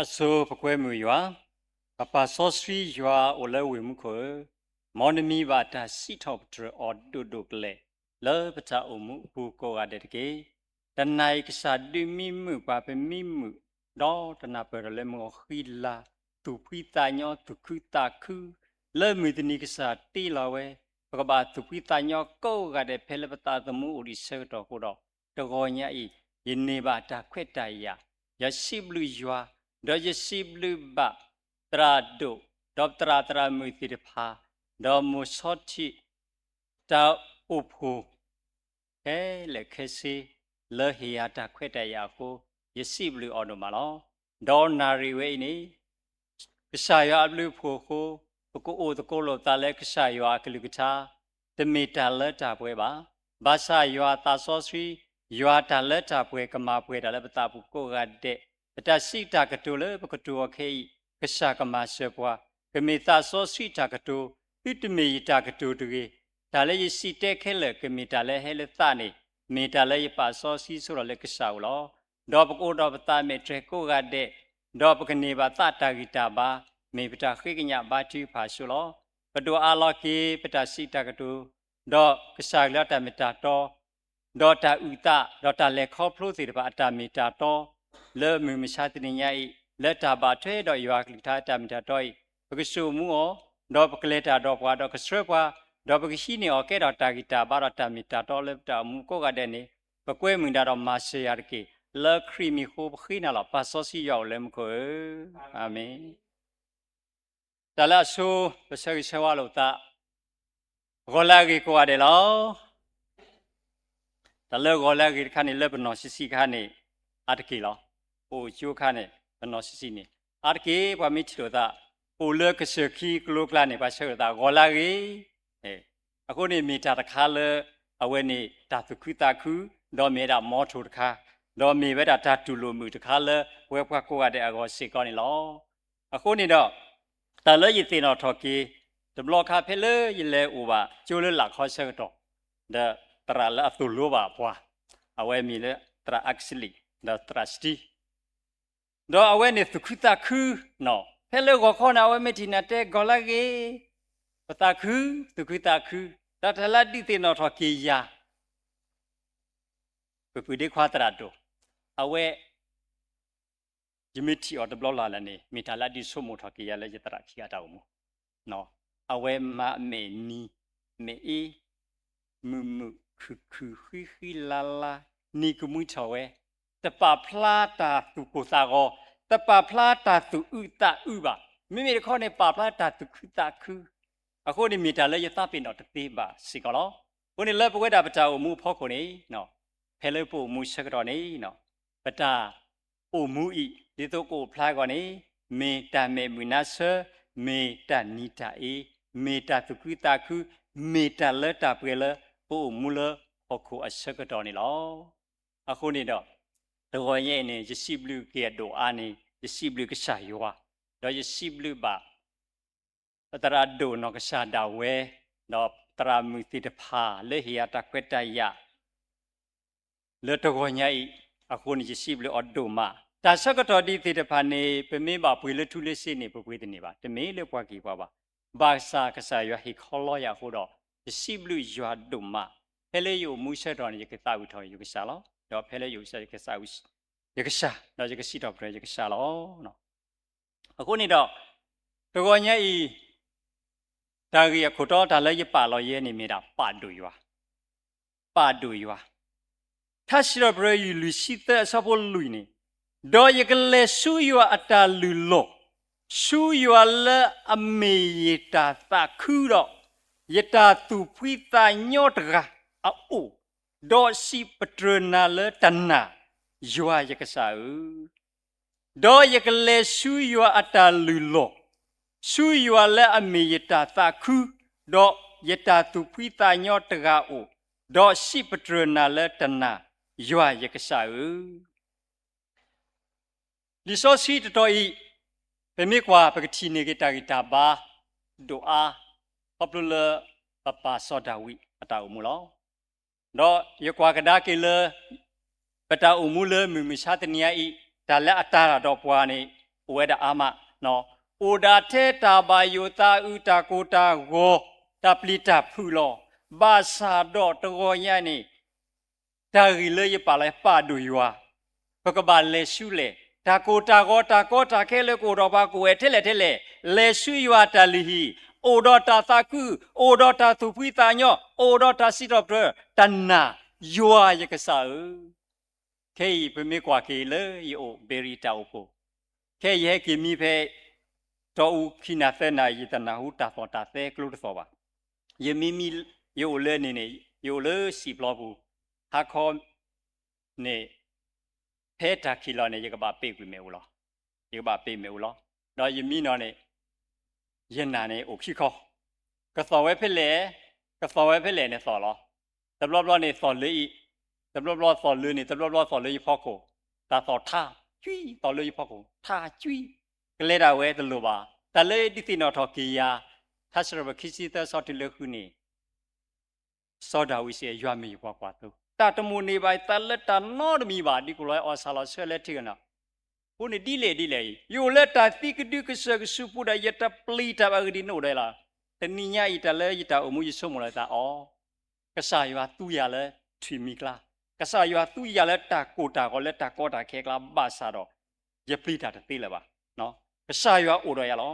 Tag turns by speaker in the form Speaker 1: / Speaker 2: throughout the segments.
Speaker 1: အဆိုပကွဲမှုရွာပပဆောစရီရွာအိုလဲဝေမှုခွမော်နမီဘာတာစီထော့ပထရအော်ဒုဒုကလေလောပတာအမှုဘူကိုရတဲ့ကေတနိုင်ကစားဒူမီမှုပါပမီမှုဒေါ်တနာပရလေမောခီလာသူပိတာညောသူခုတာခုလဲမီတနီကစားတီလာဝဲပကဘာသူပိတာညောကိုရတဲ့ဖဲလပတာသမှုဥရိဆေတော့ကိုတော့တကောညာဤယနေပါတာခွက်တရရရှိဘလူရွာဒေါ်ရရှိဘလူဘတရာဒိုဒေါ်တရာတရာမူတိတဖာဒေါ်မူစောတိတောက်ဥဖိုခဲလက်ခဲစီလေဟီယာတာခွက်တရကိုရရှိဘလူအော်နိုမလောဒေါ်နာရီဝဲနေကစားရဘလူဖိုကိုပကိုအိုတကိုလောတာလဲကစားရကလူကတာတမီတာလက်တာပွဲပါဘာသာရွာတာဆောစီရွာတာလက်တာပွဲကမာပွဲတာလည်းပတာဘူးကိုရတဲ့ပတာစီတာကတူလေပကတူခေကစားကမာဆေပွားကမီတာဆောစီတာကတူပိတမီတာကတူတူကြီးဒါလည်းရစီတဲ့ခဲလေကမီတာလည်းဟဲလေသနေမီတာလည်းပါဆောစီဆိုတော့လည်းကစားလောဒေါ်ပကိုဒေါ်ပတာမေတရကိုရတဲ့ဒေါ်ပကနေပါသတာဂီတာပါမေပတာခိကညဘာတိဖာဆိုလောပတူအာလောကီပတာစီတာကတူဒေါ်ကစားလတာမီတာတော့ဒေါ်တာဥတာဒေါ်တာလေခေါဖလို့စီတပါအတာမီတာတော့လဲမူမရှာတနေညိလက်တာပါထဲတော့ရွာကလိတာတာမီတာတော့ပကဆူမှုောဒေါ်ပကလေတာတော့ဘွားတော့ကဆွဲဘွားဒေါ်ပကရှိနေအော်ကဲတော့တာဂီတာဘာတော့တာမီတာတော့လက်တာမှုကိုကတဲ့နေပကွဲမင်းတာတော့မာရှေယာကေလဲခရီမီခိုခိနာလာပါဆောစီရောက်လဲမခွေအာမင်တလာဆူပစရိဆဝါလို့တာဂောလာဂီကိုရတယ်လောတလဲဂောလာဂီခါနေလဲပနော်စီစီခါနေအတကေလောဟိုချိုခါနေပနော်စီစီနေအတကေဘာမီချီလို့တာဟိုလဲကစခီကလုကလာနေပါဆရတာဂောလာဂီအခုနေမီတာတခါလဲအဝဲနေတာသူခိတာခုဒေါ်မေတာမောထိုတခါဒေါ်မေဘဲတာတာတူလိုမှုတခါလဲဝဲဖွားကိုရတဲ့အကောစေကောနေလောအခုနေတော့တလဲရတင်တော်ထော်ကီတဘလခါဖဲလဲရလဲဥပါကျိုးလဲလာခေါ်ဆက်တော့ဒါတရာလာသူလိုပါပွားအဝဲမီလဲတရာအခစီလီဒါတရာစတီတော့အဝဲနေသူခိတာခုနော်ဖဲလဲကိုခေါ်နာဝဲမတီနာတဲ့ဂောလာကေပတာခုသူခိတာခုတထလာတိတင်တော်ထော်ကီယာပပဒီခွာတရာတော့အဝဲယမတီအော်တဘလလာလည်းနေမီတာလာဒီဆုမိုထော်ကီယာလဲရတရာခီယာတောက်မို့နော်အဝဲမမေနီမေအီမမခီလာလာနီကမှုချဝဲတပဖလာတာသူကိုစာကောတပဖလာတာသူဥတာဥပါမိမိခေါနေပဖလာတာသူခုတာခုအခုဒီမီတာလဲရသပင်တော့တသေးပါစီကောလောကိုနေလဲပဝဲတာပတာကိုမူဖောက်ခုနေနော်ဖဲလဲပို့မူဆက်တော့နေနော်ပတာအိုမူဤဒီတော့ကိုဖလာကောနေမေတာမေမူနာဆမေတာနီတာအေမေတာသူခုတာခုမေတာလက်တာပရလဲပို့မူလအခုအဆက်တော့နေလောအခုနေတော့တော်ရဲ့နေရရှိဘလူကေတော့အာနေရရှိဘလူကစားရွာတော့ရရှိဘလူပါတရာဒိုနောကစားတာဝဲတော့တရာမူတိတဖာလေဟီယာတာခွက်တရလေတော်ရဲ့အခုနေရရှိဘလူအဒိုမာတာဆက်ကတော့ဒီတိတဖာနေပမေပါပွေလထုလေးစိနေပွေတဲ့နေပါတမေလေပွားကြီးပွားပါဘာစာကစားရွာဟီခေါ်လို့ရဟိုတော့ရရှိဘလူရွာဒိုမာဖဲလေယိုမူဆက်တော်နေကတာဝီထော်ယူကစားလောတော့ဖဲလေယိုဆက်ကစားဝီရကစားတော့ရကစီတော့ပြရကစားလောနော်အခုနေတော့တော်ညဤတာကြီးခုတော့ဒါလည်းရပါလို့ရဲနေမိတာပါတူရွာထရှိတော့ပြရလူရှိတဲ့ဆပ်လူနေတော့ရကလေဆူရွာအတာလူလို့ဆူရွာလအမေရတာတာခုတော့ယတာသူဖွိတာညော့တကာအိုဒေါ်စီပထရနာလတနာယွာယကဆာဒေါ်ယကလေဆူယွာအတာလူလောဆူယွာလဲအမေယတာတာခုဒေါ်ယတာသူဖွိတာညော့တကာအိုဒေါ်စီပထရနာလတနာယွာယကဆာဒီဆိုစီတတော်ဤပမေကွာပကတိနေကတာဂီတာဘာဒိုအာပပလပပဆောဒါဝီအတာမူလောတော့ရကွာကဒါကေလပတာအမူလမမရှာတနီယာဤဒါလက်အတာတော့ပွားနေ ဝဲတာအာမနော်အိုဒါထဲတာဘာယိုတာဥတာကိုတာကိုတပလီတာဖူလောဘာသာတော့တော်ရနေတာရီလေပါလဲပါဒူယွာဘကဘာလေရှုလေတာကိုတာခဲလေကိုတော့ဘာကိုဝဲထဲလေလေရှုယွာတလီဟီအိုဒတာသကူအိုဒတာသူပွီတာညောအိုဒတာစီတော့တနာယွာယကဆာခဲပမေကွာကေလေယိုဘေရီတာအိုခဲရဲကီမီဖဲတော့ခိနာသနာယတနာဟုတာဖောတာသဲကလုတ်သောပါယမီမီယိုလေနေယိုလေစီပလောဘူးဟာခေါနေဖဲတာခီလောနေယကဘာပေကွေမေဦးလောယကဘာပေမေဦးလောတော့ယမီနော်နေယနာနေအိုခိခေါကသောဝဲဖဲလေနေသောလောတဘလဘလနေသောလေတဘလဘလသောလေနေတဘလဘလသောလေဖောက်ကိုတာသောထားကျွီသောလေဖောက်ကိုထားကျွီကလေတာဝဲတလို့ပါတလေတိတိနော်ထော်ကီယာသတ်စရဘခိစီသဆော့တလေခုနေစောဒဝိစေရွာမီဘွားကွာတော့တာတမူနေပါတလက်တာနော်တမီပါဒီကိုလိုက်အော်ဆာလာဆွဲလက်ထိကနာဘုန်ဒီလေယိုလက်တာတိကဒုကဆကစုပူဒယတပလီတာဘာဒီနိုတယ်လားတနိညာဤတလဲဤတာအမှုရဆုံးမလဲတာအော်ကဆာရွာသူရလဲထီမီကလာကဆာရွာသူရလဲတာကိုတာကောလက်တာကောတာခဲကလာဘာသာတော့ယပလီတာတေးလဲပါနော်ကဆာရွာအိုတော့ရလော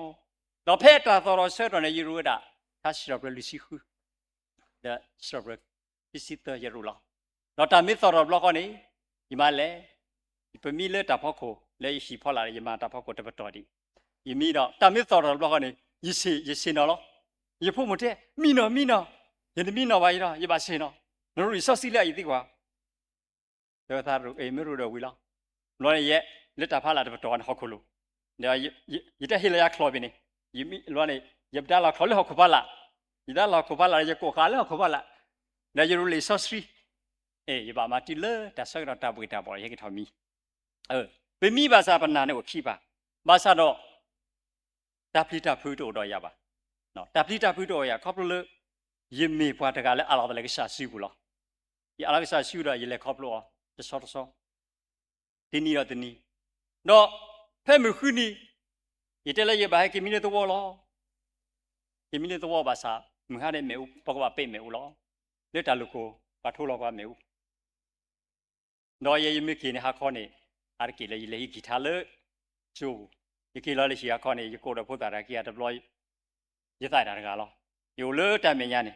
Speaker 1: တော့ဖဲတာတော်ဆွဲတော်နေယူရတာသာရှိရပလူစီခုဒါစရပပစ္စည်းတရရူလောတော့တာမစ်တော်ဘလော့ကနေဒီမှာလဲပမီလဲတာဖောက်ကိုလဲရှိဖောက်လာရမှာတာဖောက်ကိုတပတ်တော်ဒီယမီတော့တာမစ်တော်ဘလော့ကနေရစီနော်လောရဖို့မတဲ့မီနော်ယနေ့မီနော်ပါရရပါစင်နော်နော်ရီဆော့စီလိုက်ဒီကွာတော့သာရူအေမရူတော့ဝီလောလောရဲ့လက်တာဖာလာတပတ်တော်ဟောက်ခုလို့ဒါရတဲ့ဟီလယာခလောဘင်းနေယမီလောနေယပ်ဒါလာခလောဟောက်ခပါလာဒီဒါလာခပါလာရကိုခါလာခပါလာဒါရူလီဆော့စီယဘာမတီလေဒါဆော့ရတာပွေတာပေါ်ရေကထော်မီဘယ်မိဘာသာပနာနဲ့ကိုခိပါဘာသာတော့တပလီတာဖူတိုတော့ရပါနော်တပလီတာဖူတိုရခေါပလို့ယမေပွားတကလည်းအလာလည်းကရှာစီဘူးလားဒီအလာကရှာစီတော့ရလေခေါပလို့တဆော့တင်းနီတော့တင်းနီတော့ဖဲမခုနီရတဲ့လည်းရပါကိမီနေတော့လောကိမီနေတော့ဘာသာမဟာနဲ့မေဦးပကဘာပေမေဦးလောလက်တလူကိုပါထိုးလောကမေဦးတော့ရမကိနေဟာခေါနေအာကိလေလေဂီတာလေကျိုးယကိလာလေရှိဟာခေါနေယကိုတော့ဖို့တာရကိယာဒပလော့ရတဲ့တာကလောယိုလေတမင်ညာနေ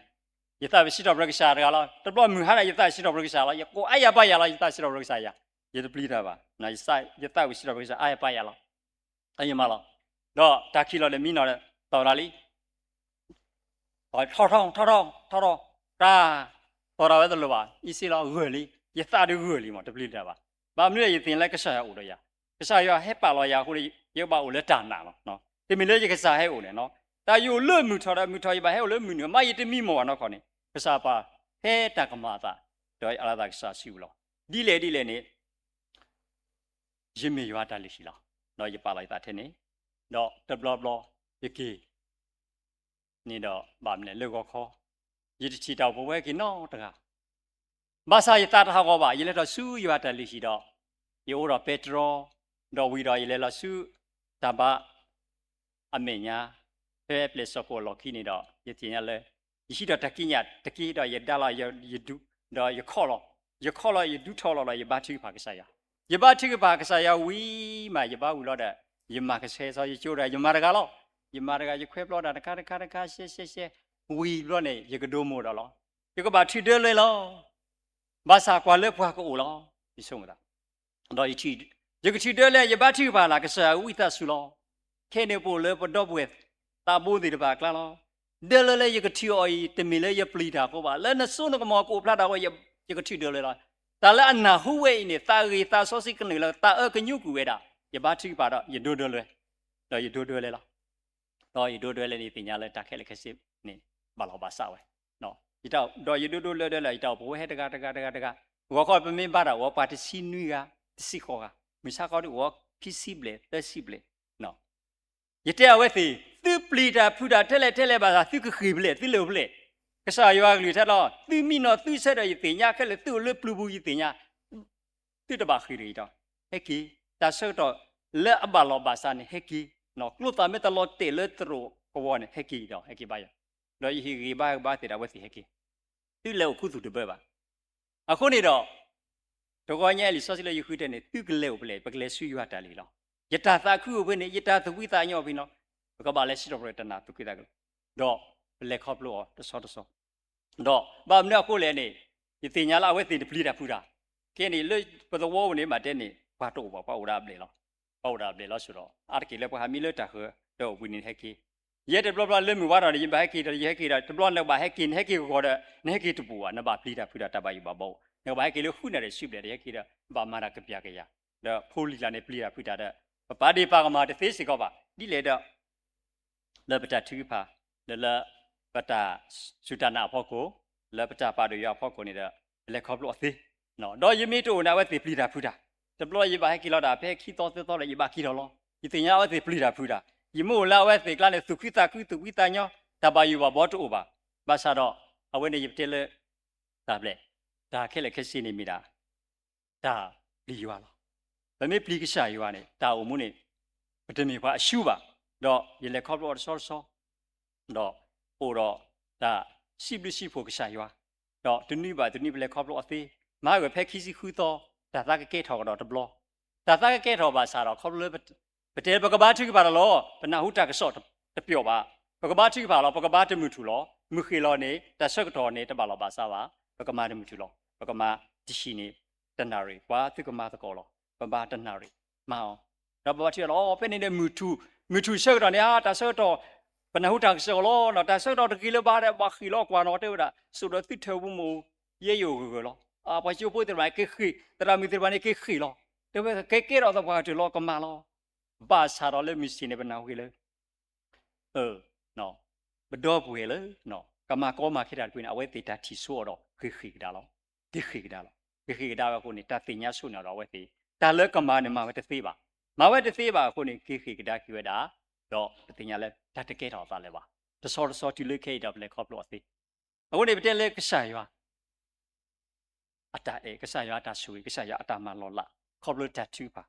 Speaker 1: ယသရှိတော့ဘရကရှာတကလောဒပလော့မဟာယသရှိတော့ဘရကရှာလောယကိုအယပါရလောယသရှိတော့ဘရကရှာယယတပလီတာပါနိုင်ဆိုင်ယသရှိတော့ဘရကရှာအယပါရလောအယမလောတော့တာခိလောလေမီနော်တော်လာလီထောင်းတာတော်ရဝဲတယ်လို့ပါအစီလောရလီယသရရလီမတပလီတာပါဘာမလို့ရတင်လိုက်ကစားရဦးတော့ရကစားရဟဲ့ပါလောရခုရုပ်ပါဦးလက်တာနာလောနော်တင်မလေးရကစားဟဲ့ဦးလေနော်တာယူလွတ်မှုထော်ရမှုထော်ရပါဟဲ့ဦးလွတ်မှုနမရတမီမောနော်ခေါနေကစားပါဟဲတကမာတာတော့အလာတာကစားရှိဦးလောဒီလေနေရမေရွာတလေးရှိလောနော်ရပါလိုက်တာထဲနေတော့တဘလဘလယကေနေတော့ဗာမလဲလောခေါ်ရတချီတော့ဘဝဲကိနော်တကားဘာသာရတာဟာကောပါရလေတော့စူးရွာတလေးရှိတော့ယောတော့ပက်ထရောတော့ဝီတော့ရလေလို့စူးတဘာအမေညာဖဲပလက်ဆော့ပေါ်လော်ခိနေတော့ရတင်ရလဲရှိတော့တကိတော့ရဒါလာရဒူတော့ရခေါ်လို့ရဒူထော်လို့ရဘာတိဖာကစားရဘာတိဖာကစားရဝီမှာရဘာဝူလို့တဲ့ရမကဆဲဆိုရချိုးတယ်ရမတကလို့ရမတကရခွဲပလို့တာတခါရှဲဝီလို့နေရကဒိုမို့တော့လောရကဘာထိတယ်လေလောဘာသာကွာလဲဖွာကိုလောဒီဆုံးမလားတော့ယတိယကတိတယ်လေယဘာတိပါလာကဆာဝိသဆူလောခဲနေပိုလေပတော့ဘွေတာဘိုးဒီတပါကလာလောဒဲလေယကတိအော်တမီလေယပလီတာကိုပါလဲနဆုနကမောကိုဖလာတာကိုယကတိတယ်လေလားတာလဲအနာဟူဝဲနေတာရီတာဆောစိကနေလားတာကညုကူဝဲတာယဘာတိပါတော့ယဒိုဒလေတော့ယဒိုဒလေလားတော့ယဒိုဒလေနေပညာလဲတာခဲလေခစစ်နေဘာလို့ပါစဝဲနော်ဒီတော့ရဒိုလဲလဲတော့ဘဝဟဲတကဝါခေါ်ပမင်းပါတာဝါပါတစီနွီကတစီခေါ်ကမစားကောဝါဖီစီဘလေတစီဘလေနော်ရတဲ့ဝဲစီသူပလီတာဖူတာထဲလဲပါသူခခိဘလေသူလို့ဘလေကစားရွာကလေးထက်တော့သူမီနော်သူဆက်တော့ရတင်ညာခက်လေသူလွတ်ပလူဘူးရတင်ညာသူတပါခိရီတော့ဟဲ့ကီတာဆော့တော့ le abalo basane heki no kluta metalo te le tro kowone heki do heki ba ya lo hi ba te da wesi heki tu le ku tu de ba ako ni do to ko nya li so si le yu khu de ne tu gle o ble ba gle su yu ta li lo yata ta khu o ne yata tu wi ta nyo bi no ko ba le si do pro ta na tu ki da do ble khop lo to so do ba mne ko le ne yi ti nya la wesi de pli da fu da ke ni le pa do wo ne ma de ne ba to ba pa o da ble loပေါတာလေလို့ဆိုတော့အားကလေးပဟာမီလက်တာဟတော့ဝင်းနေဟက်ကီရဲတဘလဘလမြဝါရနေဘဟက်ကီတရဲကီတဘလလောက်ဘဟက်ကီဟက်ကီကိုခေါ်တဲ့နေကီတူပူကနဘာပလီတာဖူတာတပါယူပါဘောနေဘဟက်ကီလို့ခုနေတယ်ရှိတယ်ရဲကီတဘာမာရကပြကရတော့ဖိုလီလာနေပလီတာဖူတာတဲ့ဘာဒီပါကမာတသေးစီကောပါဒီလေတော့လပတာထူပါလပတာစူတနာဖို့ကိုလပတာပါရရဖို့ကိုနေတဲ့လက်ခေါပလို့အသေးနော်တော့ယမီတိုနာဝဲပလီတာဖူတာတပလို့ရပါဟက်ကီလာတာဖဲခီတော့လေရပါခီတော့လောဒီတင်ရဝဲပလီတာဖူတာယမို့လာဝဲစေကလာနဲ့စုခိတာကုတူဝိတာညောတပါယူပါဘောတူပါဘာသာတော့အဝဲနေရတဲ့လေဒါပလေဒါခဲလေခက်စီနေမိတာဒါလီရွာလားဗမေပလီကရှာရွာနဲ့ဒါအုံမုန်ပတမီခွာအရှုပါတော့ရလေခေါပလို့ဆောတော့ဟိုတော့ဒါစီပလစီဖို့ကရှာရွာတော့တနည်းပါတနည်းပလေခေါပလို့အသေးမာဝဲဖက်ခီစီခူတော့ဒါသာကကဲထော်တော့တဘလဒါသာကကဲထော်ပါစားတော့ခေါပလို့ပတဲပကဘာထိကပါလောပနာဟုတာကဆော့တပြောပါပကဘာထိကပါလောပကဘာတမှုထူလောမခေလောနေတဆက်တော်နေတပါလောပါစားပါပကမာတမှုထူလောပကမာတရှိနေတနာရီဝါသူကမာတကောလောပဘာတနာရီမအောင်တော့ဘာထိလောပဲနေတဲ့မှုထူဆက်တော်နေဟာတဆက်တော်ပနာဟုတာကဆောလောနော်တဆက်တော်တကီလောပါတဲ့ဘာခီလောကွာနော်တဲ့ဒါဆိုတော့တိထောဘူးမူရေယိုကိုလောဘာချိုပိုးတဲ့မိုင်ကေခီတရာမီတဲ့ဘာနေကေခီလောတဲ့ကေတော့တော့ဘာတူလောကမာလောဘာသာတော်လည်းမရှိနေဘနာဝေလေနော်ဘတော်ပွေလေနော်ကမာကောမာခိတာတွင်အဝဲတေတာတီဆိုတော့ခိဒါလောဒီခိဒါလောခိဒါကကိုနေတာတင်ညာဆုနေတော့ဝဲတေတာလဲကမာနေမှာဝဲတသေးပါမဝဲတသေးပါကိုနေခိဒါခိဝဲတာတော့တင်ညာလဲတတ်တကဲတော်သားလဲပါတစောတီလေခိတော့လဲခေါပလို့သေးအခုနေပတဲ့လဲကဆာရွာအတာကဆာရွာတာဆူကဆာရွာအတာမလောလာခေါပလို့တတ်တူပါ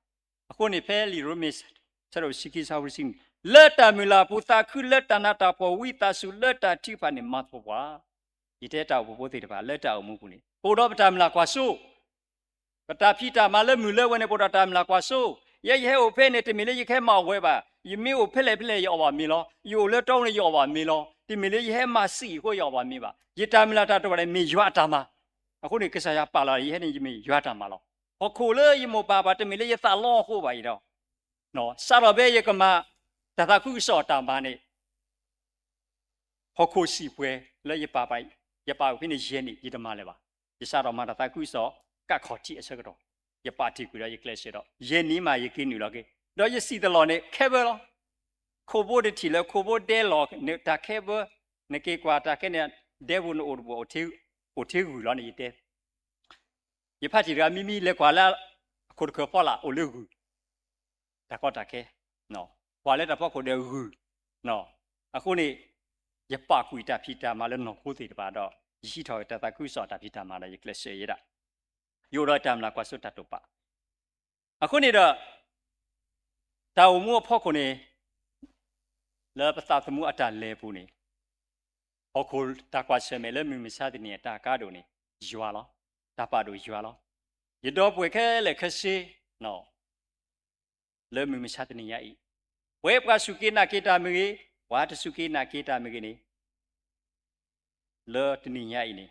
Speaker 1: အခုနေဖဲလီရိုမစ်ဆရာရှိခိစာဝစင်းလက်တမလာပူတာခုလက်တနာတာပေါ်ဝိတာစုလက်တာတိဖာနေမတ်ပေါ်ပါဒီတဲ့တောက်ဘိုးသေးတပါလက်တောက်မှုကူနေပိုတော့ပတာမလာကွာဆိုပတာဖိတာမလဲမူလဲဝနေပိုတာမလာကွာဆိုရဲဟိုဖဲနေတမီလေးရခဲမောက်ဝဲပါယမီကိုဖဲလေရောပါမီလောယိုလဲတောင်းလေရောပါမီလောဒီမီလေးရဲမစီကိုရောပါမီပါယတာမလာတာတော့လည်းမီရွာတာမအခုနေကစားရပါလာရဲနေမီရွာတာမလောဟောခိုလေယမပါပါတမီလေးရသလောဟိုပါရီတော့နော်စာရဘဲရကမတသခုစောတာမနေဟောခိုစီပွဲလဲရပါပိုင်ရပါဖိနေရဲနေဒီတမလဲပါဒီစာတော်မှာတသခုစောကခေါ်ကြည့်အစကတော့ရပါတိကူရရကလရှတော့ရဲနီးမှာရကင်းနေလောကေတော့ရစီတလောနေခဲဘလောခိုဘိုဒတီလဲခိုဘိုဒဲလောနေတာခဲဘနေကေကွာတာခဲနေဒေဝနိုဘောအထေကူလောနေတဲ့ရဖတ်တီရမီမီလဲကွာလာခုတ်ခဖောလာအိုလူကူတကောတာခဲနော်ကွာလဲတဖောက်ခုတဲ့ကူနော်အခုနေရပကွီတာဖီတာမလဲနော်ကိုသေးတပါတော့ရှိထော်တတကူစောတာဖီတာမလဲရကလရှရတာယောရတမ်လာကွာဆွတ်တပါအခုနေတော့တာဝမှုဖောက်ခုနေလဲပစာသမှုအတလဲပူနေဟောခိုတာကွာဆမဲလဲမြမစားတဲ့နေတာကားတို့နေယွာလောတပါတို့ယွာလောရတော့ပွေခဲလဲခရှိနော်လဲမြမစားတဲ့နေရဤဝဲပကစုကိနာကေတာမေဝါတစုကိနာကေတာမေနေလဲတနေရဤနေ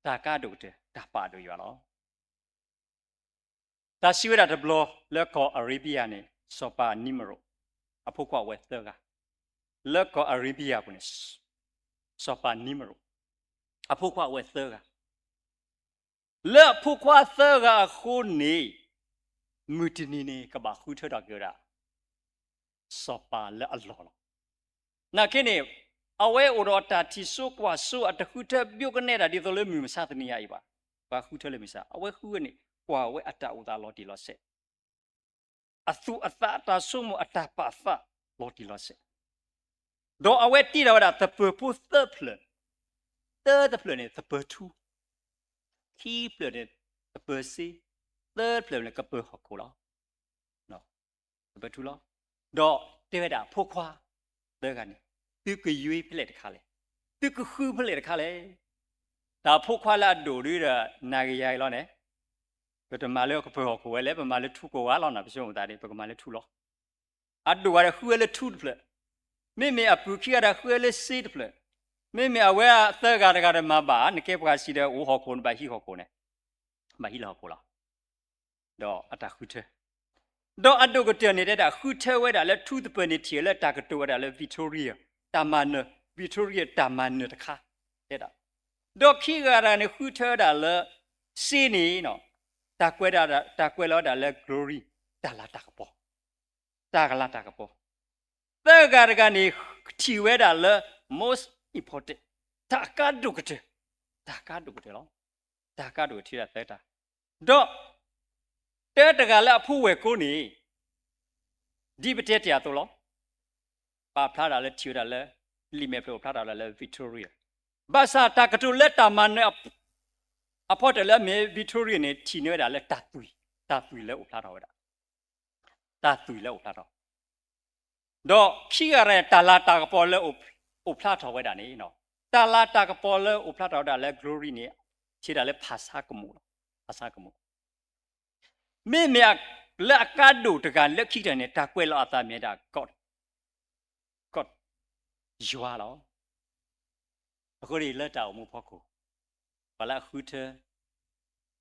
Speaker 1: တာကားတို့တဲ့တပါတို့ယွာလောဒါရှိဝရတဘလလက်ကောအရေဘီယာနေစောပါနီမရိုအဖို့ကွာဝက်သကလက်ကောအရေဘီယာပုန်စောပါနီမရိုအဖို့ကွာဝက်သကလက်ဖို့ကွာသကခုနေမူတနီနေကဘာခုထတော့ကြတာစောပါလက်အလောနာခင်းနေအဝဲဩတော်တာတီဆုကွာဆုအတခုထပြုတ်ကနေတာဒီလိုမျိုးမစားတနေရပါဘာခုထလည်းမစားအဝဲခုကနေကွာဝဲအတဥသာလော်တီလော်ဆက်အသုအသတာဆုမအတပါသလော်တီလော်ဆက်တော့အဝဲတီတော့တာတပပူသပလတပလနဲ့တပတူခီပလနဲ့တပစီသပလနဲ့ကပဟခုလောနော် ဘယ်ထူလောတော့တဲ့တာဖို့ခွာတဲ့ကနေသူကရွေးဖလက်တခါလေသူကခူးဖလက်တခါလေဒါဖို့ခွာလာဒိုရီရနာဂရိုင်လောနဲ့ပထမလေကဖေော်ကိုလေပမာလေထူကိုဝါလောနာပစုံတာဒီပကမာလေထူလောအဒိုရခူးလေထူဖလက်မိမိအပူခိရခူးလေစီဖလက်မိမိအဝဲအသက်ကားတမပါနကေပကစီတဲ့ဦးဟောကုန်းပါဟီဟောကုန်းနဲ့မဟီလောကိုလားတော့အတခူးတဲ့တော့အတုကတနေတဲ့ခူးထဲဝဲတာလဲထူးတပနေတီလဲတာကတိုဝဲတာလဲဗီတိုရီယာတာမန်ဗီတိုရီယာတာမန်တခါတဲ့တာတော့ခိကရာနေခူးထဲတာလဲစီနေနော်တာကွဲလောတာလဲ glory တာလာတာကပေါ်တာကလာတာကပေါ်တဲ့ကနေချီဝဲတာလဲ most important တာကတုကတဲ့လောတာကတုထိရတဲ့တာတော့တဲ့တကလည်းအဖို့ဝဲကိုနေဒီပတက်တရားတော့လောပါဖလာတာလဲချီတာလဲလီမဲဖလိုဖလာတာလဲ Victoria ဘာသာတာကတူလက်တာမန်အဖို့တယ်လဲမဲ Victoria နဲ့ချီနေတာလဲတာသွီလဲဥဖလာတော့တာတာသွီလဲဥဖလာတော့တော့ခိရတဲ့တာလာတာကပေါ်လဲဥဖလာတော့ဝဲတာနေနော်တာလာတာကပေါ်လဲဥဖလာတော့တာလဲ glory နဲ့ချီတာလဲဖာစာကမှုမိမြက်လက်ကားဒုတကလက်ခိတဲ့တာကွဲလာတာမြဲတာ God ရွာလောအခုဒီလက်တောင်မှုဖို့ကိုဘာလာခူးထ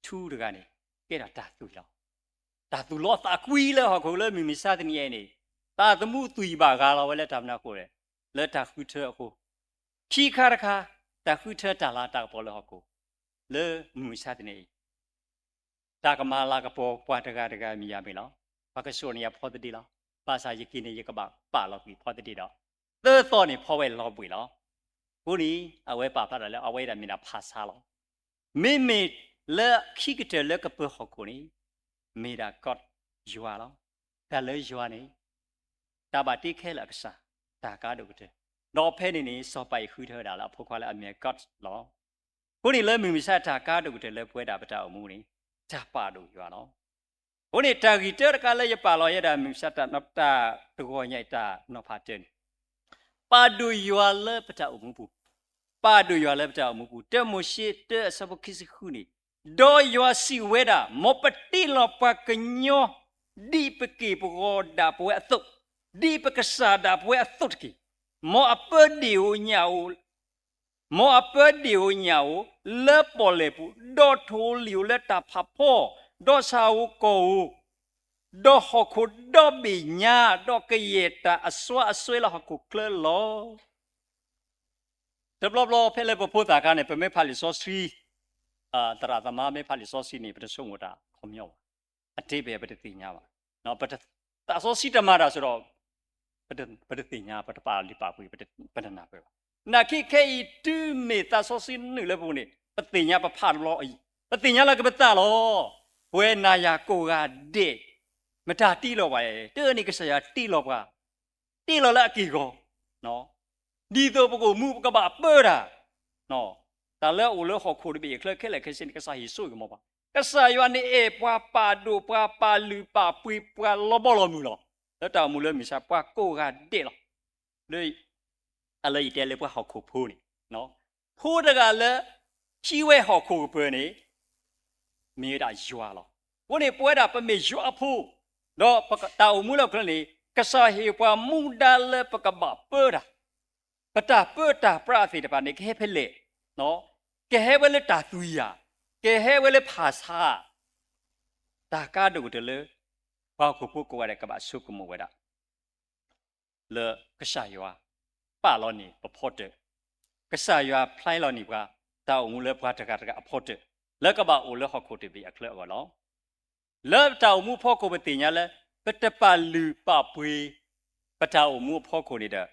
Speaker 1: ထူးတကနေကဲတာသူလောတာသူလောတာကွီလဲဟောကိုလဲမိစားတဲ့နေနေတာသမှုသူပါကားလောလဲတာမနာကိုလက်တာခူးထအခုခီခါရခါတာခူးထတာလာတာပေါ်လဲဟောကိုလဲမိစားတဲ့နေတာကမာလာကပေါ်ပွားတကမြည်ရပြီလားဘာကဆိုနေရဖော်တဲ့လားပါစာယကိနေယကပါလောက်ပြီဖော်တဲ့တော့သဲတော်နေဖော်ဝဲလောက်ပြီလားကိုနီအဝဲပါဖတာလဲအဝဲတာမြင်တာဖာစားလောက်မိလက်ခိကတဲ့လက်ကပဟကိုနီမိတာကော့ယွာလားဒါလဲယွာနေတာပါတိခဲလာကစားတာကားတို့ကတော့ဖဲနေစောပိုက်ခူးထတာလားဖော်ခွာလဲအမြဲကော့လောကိုနီလဲမိစားတာကားတို့လဲပွဲတာပတာအမှုနီတာပါတို့ရွာနော်ဘုန်းနေတာဂီတဲကလည်းရပါလောရတာမြတ်တာနပ်တာတကောညိုက်တာနဖာတင်ပါဒူရွာလည်းပတာအမှုပူပါဒူရွာလည်းပတာအမှုပူတဲမရှိတဲဆဘခိစခုနီဒေါ်ရွာစီဝဲတာမောပတိလောပကညောဒီပကေပကောဒါပွဲအသုတ်ဒီပကစားဒါပွဲအသုတ်ကီမောအပဒီဝညာဝမောအပဒီဝညာဝလဲပေါ်လေပူဒေါ်ထိုးလီလက်တာဖဖောဒေါ်ဆာဝကိုဒေါ်ဟခုဒေါ်ဘီညာဒေါ်ကယေတာအဆွဲလာဟခုကလလောတဘလဖဲလေပပိုတာကနေပမေဖာလီဆိုစီတရာသမမေဖာလီဆိုစီနေပတဆုံဝတာခေါမြောက်အတိပဲပတတိညာပါနော်ပတတာဆိုစီတမတာဆိုတော့ပတတိညာပတပါလီပါပွေပတနာပဲနာခိခေတူမေတာဆိုစီနုလေပုံနေပတိညာပဖာလောပတိညာလကပတာလောဝဲနာယာကိုကတဲ့မတာတိလောပါရဲ့တဲနိကဆရာတိလောပါတိလောလာအကီကောနော်ဒီတော့ပကိုမူကပါပေတာနော်တာလဲအိုလဲခေါ်ခိုးပြီးခလက်ခဲလက်ခဲစင်ကစားဟီဆိုကမောပါကစားယွာနေပွာပါဒိုပွာပါလူပါပွေပွာလောဘောလောမူလောလက်တောင်မူလဲမိစားပွာကိုကတဲ့လောလေအလေတဲလေပွာဟောက်ခိုးဖိုးနေနော်ဖိုးတကလည်းချီဝဲဟောက်ခိုးပွဲနေမြေတာယွာလောဝနေပွဲတာပမေယွာဖိုးတော့ပကတာအမှုလောက်ကလေးကစားဟေပွာမူဒါလဲပကဘာပေတာပတာပေတာပရာဖေတပါနေခဲဖဲလေနော်ကဲဟဲဝဲလေတာသူယာကဲဟဲဝဲလေဖာစာတာကားတို့တလေဘာကိုပုကိုရတဲ့ကဘာဆုကမဝဲတာလေကစားယွာပါလောနေပဖို့တဲ့ကစားယွာဖလိုက်လောနေကတာအမှုလဲပွားတကအဖို့တဲ့လက်ကဘာအိုလဲဟောက်ခိုတပြီးအခလက်ကောလောလက်တောင်မှုဖို့ကိုမတင်ညာလဲပတပလူပပွေပတောင်မှုဖို့ကိုနေတဲ့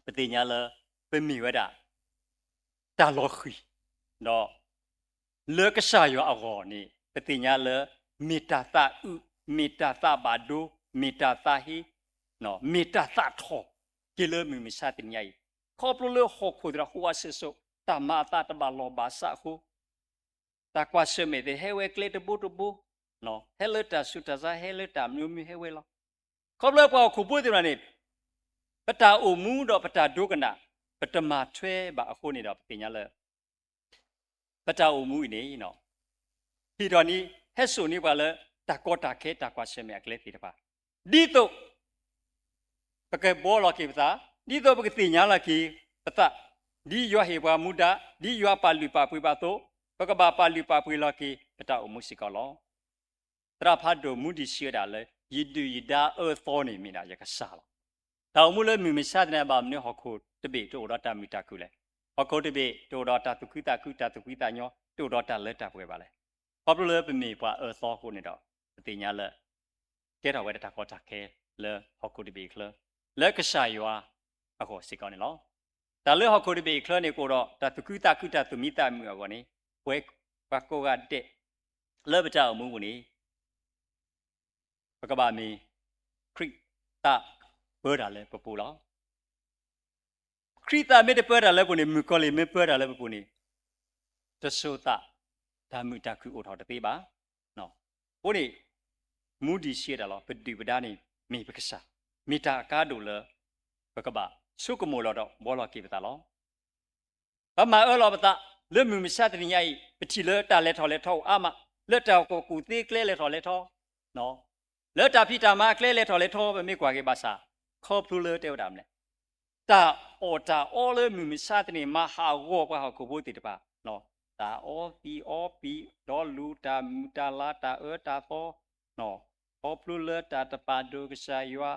Speaker 1: ပတင်ညာလဲပမီဝဒါတာလောခီနော်လက်ကစားရအောနေပတင်ညာလဲမေတ္တာသဥမေတ္တာသဘာဒုမေတ္တာသဟိနော်မေတ္တာသထောကေလမီမစတင်ညာခေါပလိုဟောခိုဒရဟွာဆေဆိုတမတာတဘလောဘာစာခုတာကွာစမေတဲ့ဟဲဝဲကလေတဘူနော်ဟဲလတာဆုတဇာဟဲလတာမြူမီဟဲဝဲလော ခေါပလက်ပွားခုပွေးတယ်နဲ့ပတာအိုမူတော့ပတာဒုကနာပတမထွဲပါအခုနေတော့တင်ညာလဲပတာအိုမူနေနော်ဒီတော့နီဟက်ဆိုနေပါလဲတာကောတာခဲတာကွာရှေမြကလေးတီတပါဒီတော့ပကဘောလကိပသာဒီတော့ပကတင်ညာလာကိပတဒီရွာဟေဘွာမူတာဒီရွာပါလူပါပွေပါတော့ပကဘာပါလူပါပွေလကိပတာအိုမူစီကောလောတရဖတ်တို့မူဒီရှိတာလဲယီဒူယီဒါအော်သောနေမိနာရကစားလောတောင်မူလဲမြမစတဲ့ဘာမနေဟခုတပိတိုရတာမီတာကူလဲဟခုတပိတိုရတာတုခိတာကုတာတုခိတာညောတိုရတာလက်တာပွဲပါလဲဘာလို့လဲပမေပွားအော်သောခုနေတော့အတင်ညာလဲကဲတော်ဝဲတာခေါ်တာခဲလဲဟခုတပိကလဲလက်ကစားရွာအခုစီကောင်းနေလောဒါလဲဟခုတပိကလဲနေကိုတော့တာတုခိတာကုတာတုမိတာမြောကောနေဝဲဘကောကတဲ့လဲပကြောက်မှုကိုနေပကဘာမီခရစ်တာပွဲတာလဲပပူလောခရစ်တာမေတပွဲတာလဲကိုနေမကောလီမေပွဲတာလဲပပူနေတဆိုတာဒါမူတာခုအိုထော်တသေးပါနော်ကိုနေမူဒီရှိတာလောပတိပဒါနေမေပကစားမီတာကားဒိုလဲပကဘာစုကမိုလောတော့ဘောလောကိပတာလောဘာမအော်လောပတာလဲမြမစတဲ့ညိုင်ပတိလဲတာလဲထော်လဲထောအမလက်တောက်ကိုကူသေးကလဲလဲထော်လဲထောနော်လက်တာဖိတာမကလဲလဲထော်လဲထောပဲမေကွာကေပါစာခေါပလူလဲတဲတာမလဲတာအော်တာအော်လဲမြမစတဲ့မဟာဝေါကွာကိုဘိုးတီတပါနော်တာအော်ပီဒေါ်လူတာမူတာလာတာတာသောနော်ခေါပလူလဲတာတပါဒုကစားယွာ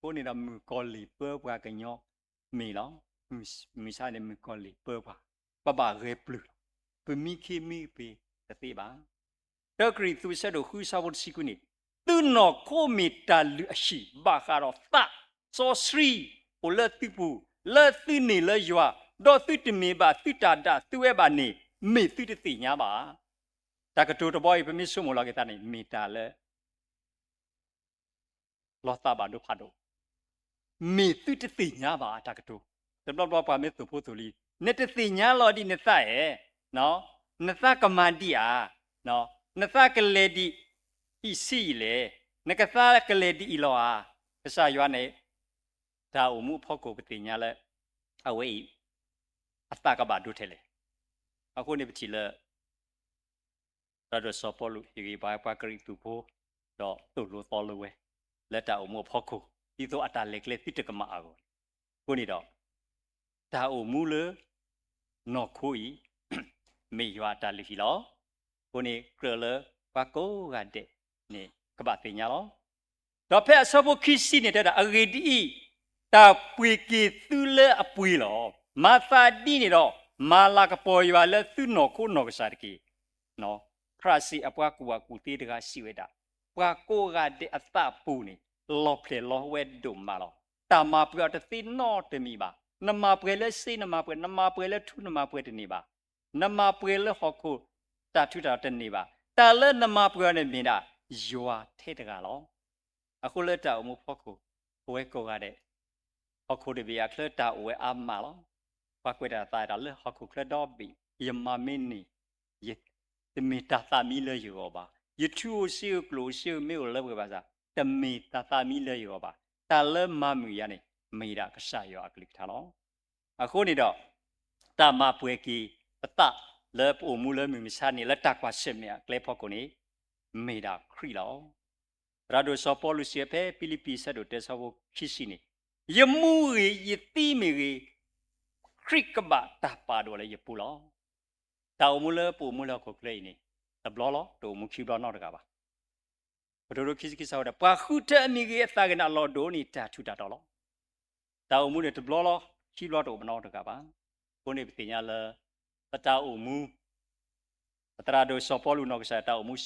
Speaker 1: ကိုနေတော့မူကောလီပွဲပွားကညောမီလောမီစားနေမူကောလီပွဲပွားပပရေပလူပမီခိမီပေတတိပါတော့ခရီသူဆက်တို့ခူးစားဖို့စီကုနေသူနော်ကိုမီတာလူအရှိဘာခါတော့သစောစရီဟိုလက်တိပူလက်တိနေလဲယွာတော့တိတမီပါတိတာတာသူ့ရဲ့ပါနေမေတိတတိညာပါတာကတူတဘောပမီဆုမလာကေတာနေမီတာလဲလောတာပါတို့ဖတ်တော့မေတိတတိညာပါတာကတူတဘလဘပါမေသူဖို့သူလီနေတတိညာလောဒီနေသရဲ့နော်နသကမန္တိယာနော်နသကလေဒီဤစီလေနကသကလေဒီဤလောအာကစားရွာနေဒါအမှုဖို့ကိုပတိညာလဲအဝေးအတကဘာဒုထဲလေအခုနေပတိလဲဒါတော့စပေါ်လူဒီဘာပါကရီတူဖို့တော့သူ့လိုတော်လိုဝဲလက်တာအမှုဖို့ကိုဒီတော့အတလက်ကလေးတိတကမအာကိုကိုနေတော့ဒါအမှုလေနော်ခွီမေယွာတာလီဖီလောကိုနေကရလပါကိုကတဲ့နေကဘာတင်ညာလောတော့ဖက်ဆဘခိစီနေတာအဂေဒီတာပွေကီသူလဲအပွေလောမာသာဒီနေတော့မာလာကပေါ်ရွာလဲသူနော်ကိုနော်ကစားကီနော်ခရစီအပွားကူဝကူတေးတကရှိဝဲတာပွာကိုကတဲ့အသပူနေလောဖလေလောဝဲဒုံမာလောတာမာပွာတသိနော်တမီပါနမပွေလဲစိနမပွေနမပွေလဲထုနမပွေတနေပါနမပွေလဲဟောခုတာထုတာတနေပါတာလဲနမပွေနဲ့မြင်တာယွာထဲတကလောအခုလဲတာအမှုဖို့ကိုဝဲကိုကတဲ့ဟောခုတပြာခလတာဝဲအမလောပါကွေတာတာလဲဟောခုခလတော့ဘီယမမင်းနီယတမီတာတာမီလဲယောပါယထူရှိကလိုရှိမေလဲဝဲပါစားတမီတာတာမီလဲယောပါတာလဲမမူရနေမေရာကဆာယောအကလိထားလောအခုနေတော့တာမပွေကီပတလဲပိုမူလဲမီမစာနေလက်တကွာရှစ်မြကလဲဖို့ကိုနေမေရာခရီလောရာဒိုဆောပေါ်လူစီဖဲဖိလိပ္ပိဆက်တို့တဲဆောဖို့ခိရှိနေယမူရီယတိမီရီခရစ်ကဘာတာပါတော့လေယပူလောတာမူလဲပိုမူလဲကိုကလေးနေတဘလောလောတိုမူခိဘလောနောက်တကပါဘဒိုခိစကိဆောတာပါခုတဲ့အမီကြီးအသာကနာလောဒိုနေတာထူတာတော့လောတာအမှုနဲ့တဘလောခိဘလောတိုမနောက်တကပါကိုနေပညာလဲပတာအမှုပတရာဒိုဆောပေါ်လူနောက်ကစားတာအမှု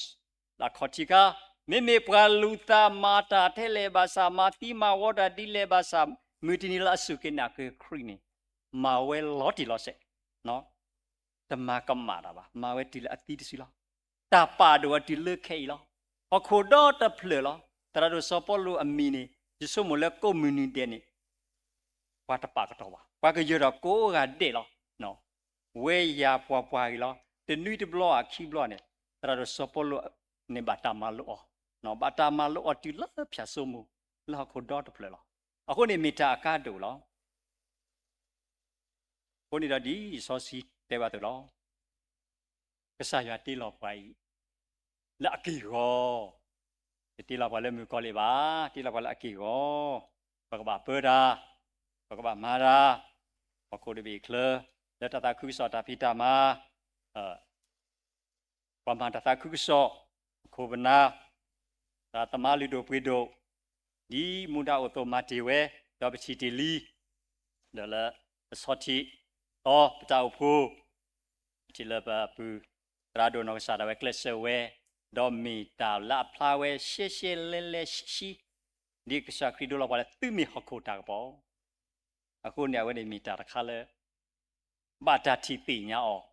Speaker 1: လာခေါတိကာမေမေပရလူတာမာတာထဲလေဘာစာမာတိမာဝဒဒီလေဘာစာမူတီနီလာစုကေနာကေခရီနီမာဝဲလော်တီလော့ဆက်နော်တမကမာတာပါမာဝဲတီလာအတီတစီလောတာပါဒိုတီလခေလောအခုတော့တဖလေလောတရာဒိုဆောပေါ်လူအမီနီဒီစုမလဲကွန်မြူနတီနီဝါတပါကတော့ပါဘာကရတော့ကိုကတဲ့လောနော်ဝဲရပွားပွားလောတနွိတဘလောအခီဘလောနဲ့တရာဒိုဆောပေါ်လူနေဘာတာမာလောနော်ဘာတာမာလောတီလာဖြာဆုမှု လောခုဒေါတ်ဖလဲလောအခုနေမီတာကာတူလောကိုနေတော့ဒီစောစီတဲပါတူလောကစားရတီလောပိုင်လာကီရောတီလောပါလဲမျိုးကောလေးပါတီလောပါလာကီရောဘကဘာပေဒါဘကဘာမာရာအခုဒီဘီကလလက်တတာခုစောတာဖီတာမာပမန်တတာခုစောခိုဗနာတာတမလီဒိုပွေဒိုဒီမူဒါအော်တိုမတ်တီဝဲတော့ပချီတီလီဒါလာစောတီတော့ပတောက်ဖူချီလဘပူရာဒိုနောဆာဒဝဲကလစ်ဆဝဲတော့မီတာလာဖလာဝဲရှေရှေလဲလဲရှိဒီကစားခရီဒိုလာပါလဲသူမီဟခိုတာပေါ့အခုနေဝဲနေမီတာတခါလဲဘာတာတီပီညာအော်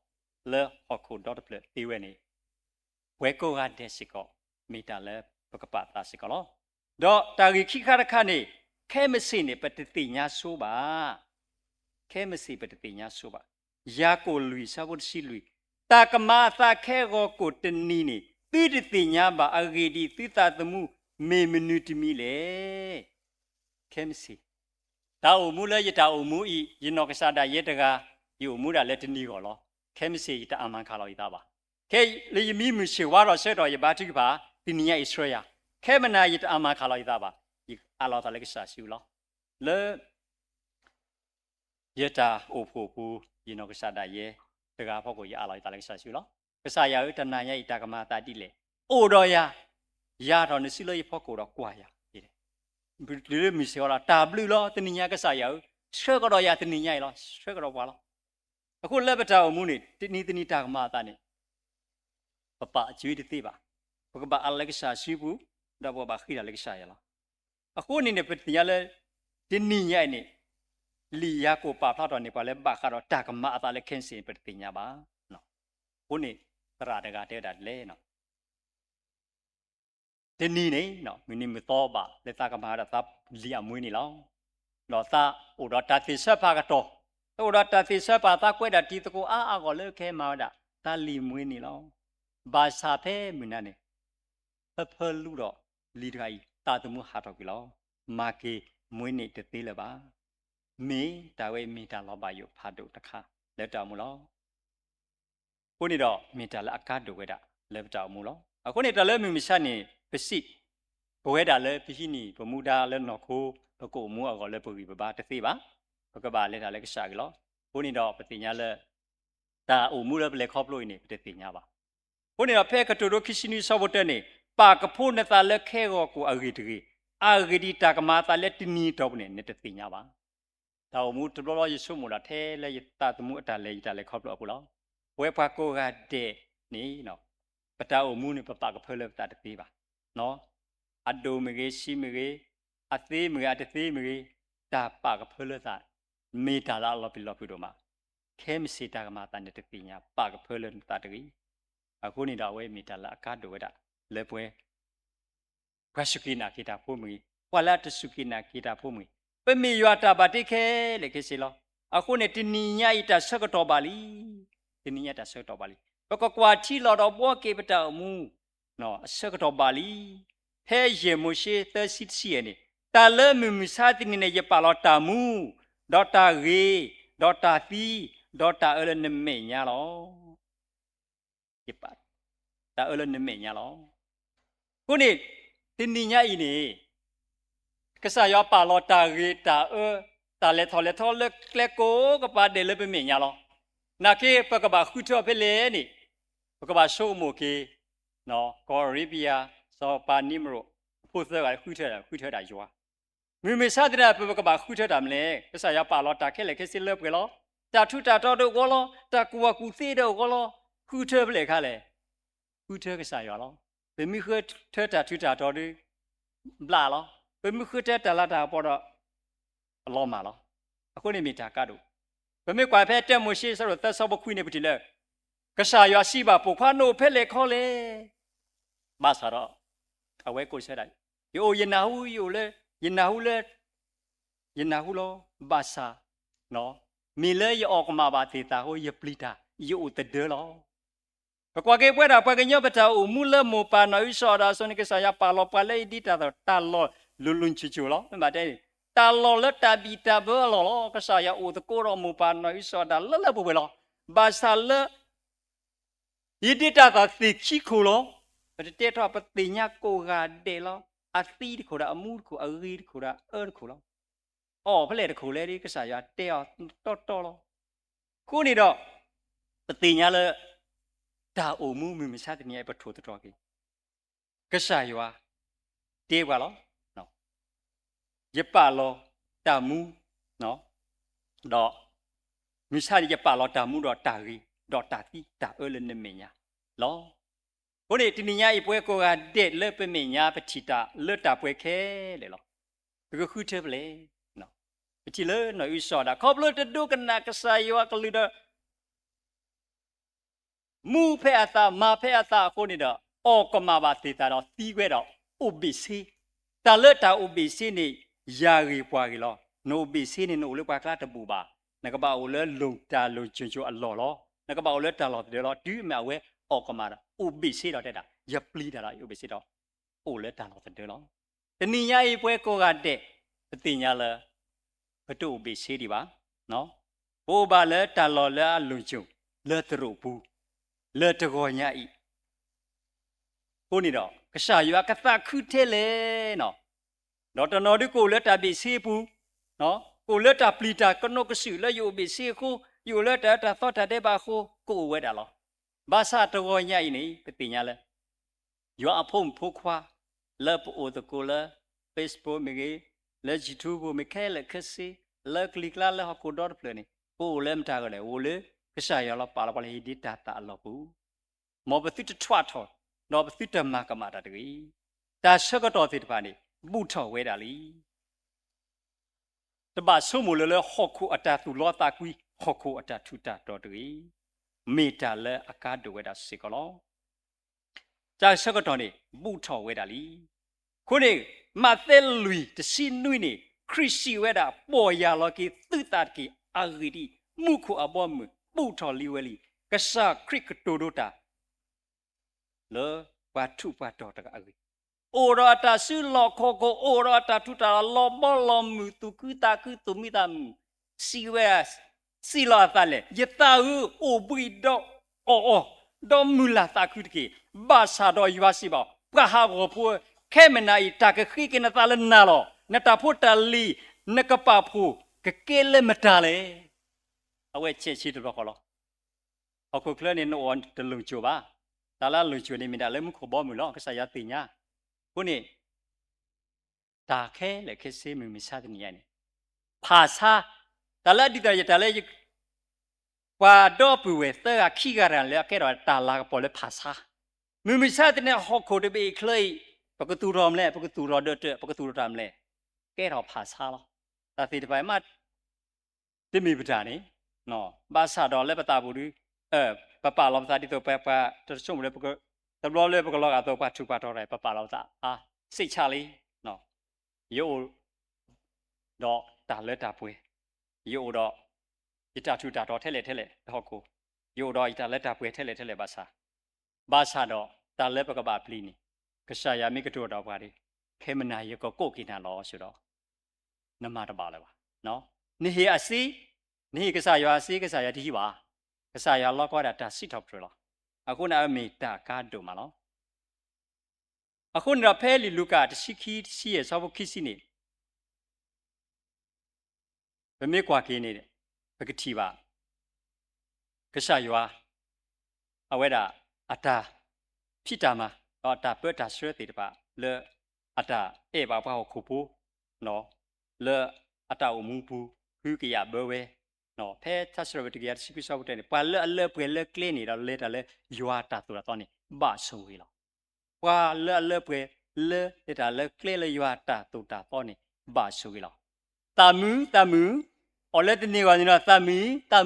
Speaker 1: လဲဟခိုဒေါတ်ပလက်တီဝဲနေဝဲကိုကတဲ့စီကောမီတာလဲပကပတ်တာစီကောလောတော့တာဂီခိခါရခနေခဲမစီနေပတတိညာဆိုပါခဲမစီပတတိညာဆိုပါယာကိုလူဆာဘတ်စီလူတာကမာသာခဲကိုတနီနေတိတတိညာပါအဂေဒီတိတာသမှုမေမနုတမီလေခဲမစီတာအုံမူလဲရတာအုံမူဤယနောကစားတာရတကာယုံမူတာလဲတနီကောလောခဲမစီတာအမန်ခါလောဤတာပါခဲလေယမီမရှိဝါတော့ဆက်တော်ရပါတိကပါဒီနီယာဣသရေလခဲမနာယတာအမန်ခါလောဤတာပါဒီအလောတာလဲကစားရှူလောလဲယတာအိုဖိုပူယနောကစားတာရဲတကာဖောက်ကိုရအလောတာလဲကစားရှူလောကစားရတနာယတာကမာတာတိလေအိုတော်ရတော့နစီလို့ရဖောက်ကိုတော့ကွာရဒီလိုမီစောလာတာဘလူလောတနိညာကစားရဆွဲကတော့ရတနိညာလောဆွဲကတော့ပါလောအခုလက်ပတာအမှုနေတနိတနိတာကမာတာနေပပအကျွေးတိပါဘကဘာအလက်ရှာရှိဘူးတော့ဘာခိရလက်ရှာရလားအခုနေနေပတိရလဲတနိညာနေလီယာကိုပါဖလာတော့နေပါလဲဘာခါတော့တာကမာတာလဲခင်းစင်ပတိညာပါနော်ခုနေတရာတကတဲ့တာလဲနော်တနီနေနော်မင်းမတော့ပါလက်တာကမာတာတပ်လီအမွေးနေလောတော့သာဥဒတာတိစပါကတော့ဥဒတာတိစပါတာကွဲတာတီတကိုအာကောလဲခဲမာတာတာလီမွေးနေလောဘာသာဖဲမင်းနဲ့ဖလူတော့လီတခိုင်တာတမှုဟာတော့ပြီလောမာကေမွေးနေတသေးလပါမေတာဝဲမီတာလောပါယဖာတို့တခါလက်တော်မူလောကိုနေတော့မီတာလက်အကားတို့ဝဲတာလက်တော်မူလောအခုနေတလဲမီမစနေပစိဘဝဲတာလဲပိရှိနီဗမူဒါလဲနော်ခိုဘကိုမူအော်လဲပူပြီးပပါတသိပါဘကပါလဲတာလဲကစားကလောကိုနေတော့ပတိညာလဲတာအိုမူလဲပလဲခေါပလို့နေပတိညာပါကိုနေတော့ဖဲကတိုဒိုခိရှိနီဆောဘတဲ့နေပါကဖို့နေတာလဲခဲကိုအဂီတကြီးအဂီဒီတာကမာတာလဲတနီတော့နေတသိညာပါတာအိုမူတဘလောယေဆုမူလာထဲလဲတာတမှုအတာလဲခေါပလို့အခုလောဝဲပါကိုကတဲ့နေနော်ပတာအိုမူနေပပကဖဲလဲတာတသိပါနော်အဒိုမကြီးရှိမကြီးအသေးမကြီးအသေးမကြီးတာပါကဖလတာမေတာလာလော်ပီတို့မှာခဲမစီတာကမာတန်တဲ့ပညာပါကဖလတာတကြီးအခုနေတော့ဝဲမေတာလာအကားတို့ဝဲတာလဲပွဲကရှုကိနာကိတာဖို့မီဝလာတဆုကိနာကိတာဖို့မီပမေယွာတာပါတိခဲလေခေစီလောအခုနေတနိညာဣတာဆက်တော်ပါလီတနိညာတာဆက်တော်ပါလီပကကွာချီလော်တော့ဘောကေပတာမူနော်ဆက်တော်ပါလီဖဲယေမိုရှေသစစ်စီနေတာလမမစာတိနေရပါလောတာမူဒေါတာရေဒေါတာသီဒေါတာအလနမေညာလောရပါတာအလနမေညာလောခုနေတင်နိညာဤနေကစားရပါလောတာရေတာတာလေထောလေကလေကိုကပါဒေလပမေညာလောနာကေပကဘာခုထောဖဲလေနေပကဘာရှိုမိုကေနော်ကောရီဘီယာစောပါနိမရိုဖို့သက်ကခွထတာယွာမိမိစားတဲ့ပပကပါခွထတာမလဲကစားရပါလောတာခဲလေခဲစလပ်ကလောတာထုတာတော့ကောလောတာကူဝကူသေးတော့ကောလောခွထပလေခါလေခွထကစားရလောဘယ်မိခွထတာထုတာတော့ဒီဘလာလောဘယ်မိခွထတာလာတာပေါ်တော့အလောမှာလောအခုနေမိတာကတော့ဘယ်မိကွာဖဲတက်မရှိဆိုတော့သက်ဆောဘခွနေပတိလေကစားရရှိပါပုခွားနိုဖဲလေခေါ်လေဘာသာတော့အဝဲကိုဆက်လိုက်ယိုယနာဟုယိုလေယနာဟုလောဘာသာနော်မီလေယောကမာဘာတေတာဟိုယပလီတာယိုတဒေလောပကွာကေပွဲတာပကညပတာဦးမူလမောပါနော်ဆောဒါဆိုနိကဆာယပါလောပါလေဒီတာတာလော lulun chuchu lo mà đây ta lo lết ta bị ta bơ lo cái sao ya ô tô cô lo mua bàn nói sao ta lết lết bùi lo bà sao lết ý đi ta ta thì chi khu lo bà đi ta bắt tí nhá cô gà để lo à tí đi khu đã mua khu ở ghi khu đã khu lo phải lấy khu lấy đi cái sao ya đeo to lo khu này đó bắt tí nhá là ta ô mình sao thì nhảy bắt thua tôi cái sao ya đeo qua lo giúp bà lo ta mu nó đó mình sai giúp bà lo ta mu đó ta gì đó ta tí ta lên nên mình nhá lo hôm nay thì nhá ipoe cô à để lên bên mình nhá bên chị ta lên ta ipoe khe để lo cái khu chơi về nó chỉ lên nói嘘đã khóc lên được cái nào cái sai yo cái lừa mu phe ta ma phe ta cô này đó có mà bà thì ta đó tí quê đó obisi ta lên ta obisi này ya ghi qua ghi lo no bị xin nên ule qua cái bù bà nè các bạn ule lùng ta lùng chuyên chú ăn lo nè các bạn ule ta lo để lo chứ mẹ ule cái mà đó bị xin đó đây đã dập li đó bị xin đó ule ta lo để lo thế ni nhai quê cô gà để thì nhà là phải tu bị xin đi ba nó bù bà le ta lo le lùng chú le tự bù le tự gọi nhai cô ni đó cái sao vậy cái ta cứ thế le nó đó ta nói đi cô lết ta bị xe bu nó cô lết ta pli ta con nó cái sự là yêu bị xe khu yêu lết ta thọ ta để bà khu cô quay đã lo bà sa ta gọi nhảy này cái tiền nhà là yêu áp phong phô khoa lỡ bộ ô cô lỡ Facebook mình cái lỡ YouTube mình cái lỡ cái gì lỡ click là lỡ học cô đó được này cô lỡ ta cái này ô lỡ cái sao ya lo bà là đi ta lo bu mà bắt tụt thoát thôi nó bắt tụt mà cái mà ta được ta sợ cái đó thì phải này bút thọ quay đã lý,แต่บาสมุลเลยหอกคู่อัตราตุลอตากุยหอกคู่อัตราทุตาตัวด้วยเมตาเลยอากาศดูเวดาสิกลอจากสักตอนนี้บทเวดาลีคนนี้มาเตลุยจะสินุยนี่คริสต์เวดาปอยาลอกีตุตากีอาริดีมุขอบอมบทลิเวลีกษาคริกตูดูตาเลยวัตถุวัตถุตะอาริโอราตาสุลอโคโกโอราตาทุตาลอบลอมุตุกุตากุตุมิตามุซีเวสซีลาตาเลยยตาอูโอบิดโอดอมุลาตากุตกีบาซาดอยวัสิบปะฮาโกพูแค่เมนาอิตากะခိกนตาลนาลอนตาพุตาลีนกปาพูกะเกเลมตาเลเอาไว้เชชิตบะขอลอเอาคุเคลนี่นออนตะลุงจูบาตาลาลุงจูนี่มีดาเลมุขบอมุลอกะสายาติญาคนนี้ตาแค่เลยแค่เสียมือมิชาตินี้เนี่ยภาษาแต่ละดิตาแต่ละกว่าดอกบัวเตอร์ขี้การันเลยแค่เราตาลากปอเลยภาษามือมิชาติเนี่ยหอกโคตรไปอีกเลยปกติรอมเลยปกติรอเดือดปกติรอมเลยแค่เราภาษาแล้วแต่ที่ไปมาที่มีปัญหานี้เนาะภาษาดอลเลยปะตาบุรีปะปาลอมซาดิตัวปะจะช่วยเลยปกตำรวจเลยปกลอกตัวปะชุปะทอไรปะปาลอมซาสิชาลีเนาะโยดอกตาเลือดตาปุยโยดอกอิตาชุตาดอกเทเลหอกกูโยดอกอิตาเลือดตาปุยเทเลภาษาดอกตาเลือดปกบาปลีนี่กษายามิกตัวดอกว่าดิเคมนายก็โกกินาลอสุดอกนมาตบาเลยวะเนาะนี่เฮียสินี่กษายาสิกษายาที่ว่ากษายาลอกว่าดาสิทบตัวละအခုနာမေတာကားတို့မှာနော်အခုနာဖဲလီလူကာတရှိခီရှိရဲ့ဆောဘခိစီနေဗမေကွာကင်းနေတဲ့ပကတိပါကဆာယွာအဝဲတာအတာဖြစ်တာမှာအတာပတာဆွဲတေတပါလေအတာအေပါပါခုပူနော်လေအတာအမှုပူခူကရဘဝဲနော်ဖဲသတ်စရဝတကရရှိကိဆောက်တဲ့ပါလေအလေပွေလေကလင်းနေတော့လေတလေယွာတာဆိုတာတော့နေဘာဆိုဝေးလောပွာလေအလေပွေလေတလေကလလေယွာတာတူတာတော့နေဘာဆိုဝေးလောတာမူအော်လေတနေကနော်တာ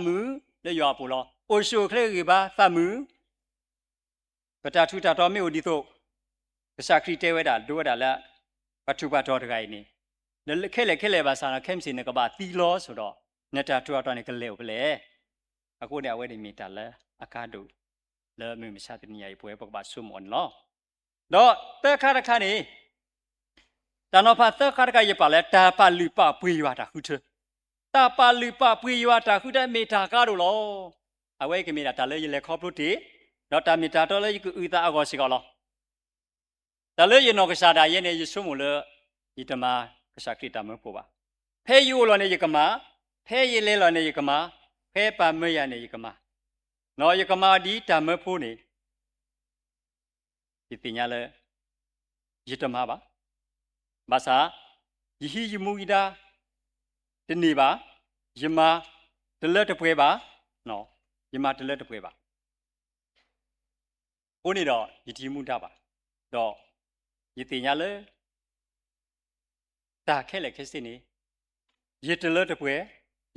Speaker 1: မူလေယွာပူလောအိုရှိုကလေကပါတာမူပတာထူတာတော်မြို့ဒီတော့ကစားခရီတဲဝဲတာဒိုးတာလားပထူပါတော်တကိုင်းနေလေခဲလေပါစာနာခဲမစင်းကပါတီလောဆိုတော့နေတာထူတော်နေကလေကလေအခုเนี่ยအဝဲဒီမီတာလဲအကားတို့လဲမြမရှာတဲ့နေရာပွဲပကပါဆုမွန်လောတော့တက်ခါတခါနေ တာနောဖတ်သက်ခါကရပါလဲတာပါလူပပွေရွာတာခုထတာပါလူပပွေရွာတာခုတဲ့မေတာကားတို့လောအဝဲကမေတာလဲရလေခေါပလို့တီတော့တာမေတာတော့လဲကူဥတာအကောစီကောလောဒါလဲရနောကစားတာရဲ့နေရဆုမလို့ဒီတမကစားခိတမဖို့ပါဖဲယူလောနေရကမဖဲရလဲလောနေရကမဖဲပါမရနေရကမနော်ရကမဒီတမဖို့နေဒီတင်ရလဲရတမပါဘာသာယဟိယမူဂီတာတနေပါယမတလက်တပွဲပါနော်ယမတလက်တပွဲပါကိုနေတော့ယတိမှုတာပါတော့ယတင်ရလဲတာခဲလက်ခဲစနေယတလက်တပွဲ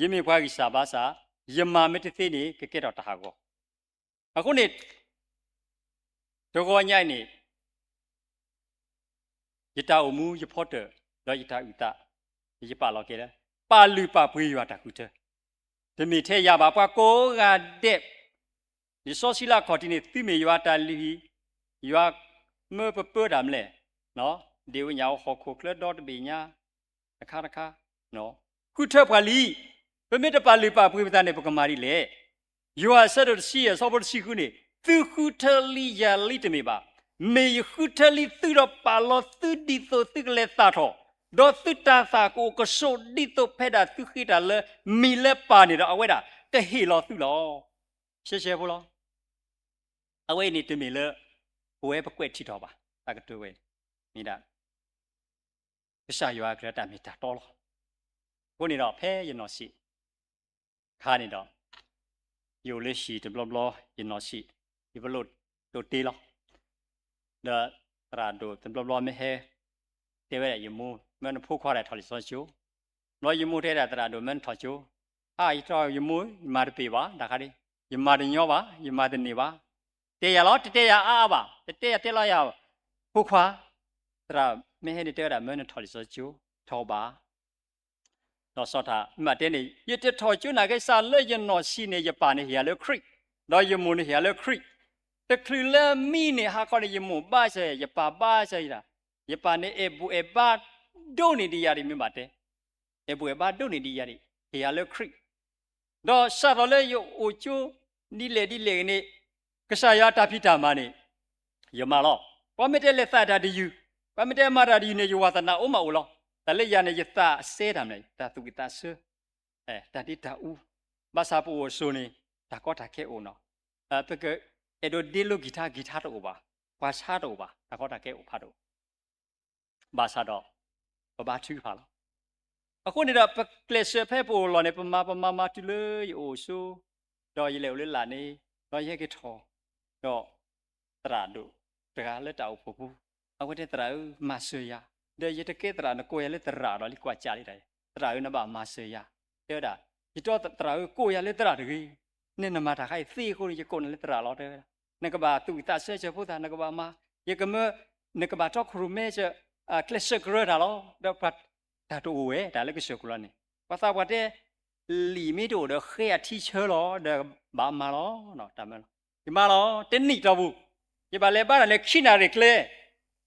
Speaker 1: ယမေဖွားကြီးစာပါစာယမမတသိနေကဲတော့တဟာကောအခုနေတော့ကိုညိုက်နေယတာအမှုယဖို့တယ်တော့ယတာဥတာယပါလောကဲလဲပါလူပပွေးရွာတာခုတဲ့ဒီမိထဲရပါပွားကိုကတဲ့ဒီဆိုစီလာခေါ်တင်နေသိမေရွာတာလီရွာမေပပဒမ်လဲနော်ဒီဝညာဟောခုကလတော့တပိညာအခါနော်ခုထပ်ပါလီပမေတပါလူပပွေးပတဲ့ပကမာရီလေရွာဆက်တော့စီရဆောဘစီခုနေသူခုထလီယာလီတမေပါမေခုထလီသူတော့ပါလို့သူဒီတော့သူကလေးသားတော့ဒေါ်သူတာစာကိုကဆိုဒီတော့ဖဲတာသူခိတာလဲမီလက်ပါနေတော့အဝဲတာတဟီလောသူလောရှေ့ဖို့လောအဝဲနေတမီလဲဘဝဲပကွက်ချီတော့ပါတကတူဝဲမိတာကစားရွာကရတာမီတာတော်လောကိုနေတော့ဖဲရနော်စီခါနေတော့ယူလေးရှိတဘလဘလရနော်စီဒီဘလို့တို့တေးလောဒါရာဒိုတဘလဘလမဲဟဲတေဝဲရမူမန်ဖိုးခွာတဲ့ထော်လီဆောချိုနော်ယမူထဲတာတရာဒိုမန်ထော်ချိုအာဤတော်ယမူမာတပေပါဒါခါလေးယမာတညောပါယမာတနေပါတေရလောတေရအာပါတေရတေလာရဖိုးခွာတရာမဲဟဲနေတဲ့တာမန်ထော်လီဆောချိုထောပါတော့စောတာမတ်တဲ့နေရတဲ့ထော်ချိုနာကစားလဲရနော်စီနေရပါနေရလဲခရစ်တော့ယမူနေရလဲခရစ်တခရီလဲမီနေဟာကောယမူပါစေရပါပါစေရာယပါနေအဘူအပါဒိုနေဒီယာရီမြတ်တဲ့အဘူအပါဒိုနေဒီယာရီဟေရလဲခရစ်တော့ဆာရလဲယအိုချိုဒီလေနေကဆာယာတာဖိတာမနေယမလောပမတဲလက်သတာဒီယူပမတဲမာတာဒီနေယဝသနာအမအိုလောတလေရနေယသဆဲတာမလေတာသူကတာဆတတိတာဦးဘာသာပူဆိုနေတာကောတာခဲအိုနော်ပကအဲ့တို့ဒီလိုဂီတာတော့ပါဘာသာတော့ပါတာကောတာခဲအိုဖတ်တော့ဘာသာတော့ဘာသူဖာလားအခုနေတော့ကလစ်ဖဲပိုလောနေပမာတူလေအိုဆိုတော့ရလေလေလာနေတော့ရဲကထောတော့တရာတို့တကားလက်တောက်ဖို့ဘူးအခုတဲ့တရာမဆွေရတဲ့ရတကဲတရာနကိုရလေတရာတော့လိကွာကြလိုက်တယ်တရာနဘာမဆွေရတဲ့တာဒီတော့တရာကိုရလေတရာတကြီးနေနမတာခိုင်သေကိုရကိုလေတရာတော့တဲ့နကဘာသူတဆွေချဖို့တာနကဘာမရကမနကဘာတော့ခရုမဲချကလစ်ကရတာလောတော့ပတ်ဒါတော့ဝဲဒါလည်းကစကလနေဘာသာဝတဲ့လီမီတို့တော့ခဲအထီချေလောဒါဘာမလောနော်တမန်ဒီမလောတင်းနိတော့ဘူးဒီပါလေပါလည်းခိနာရကလေ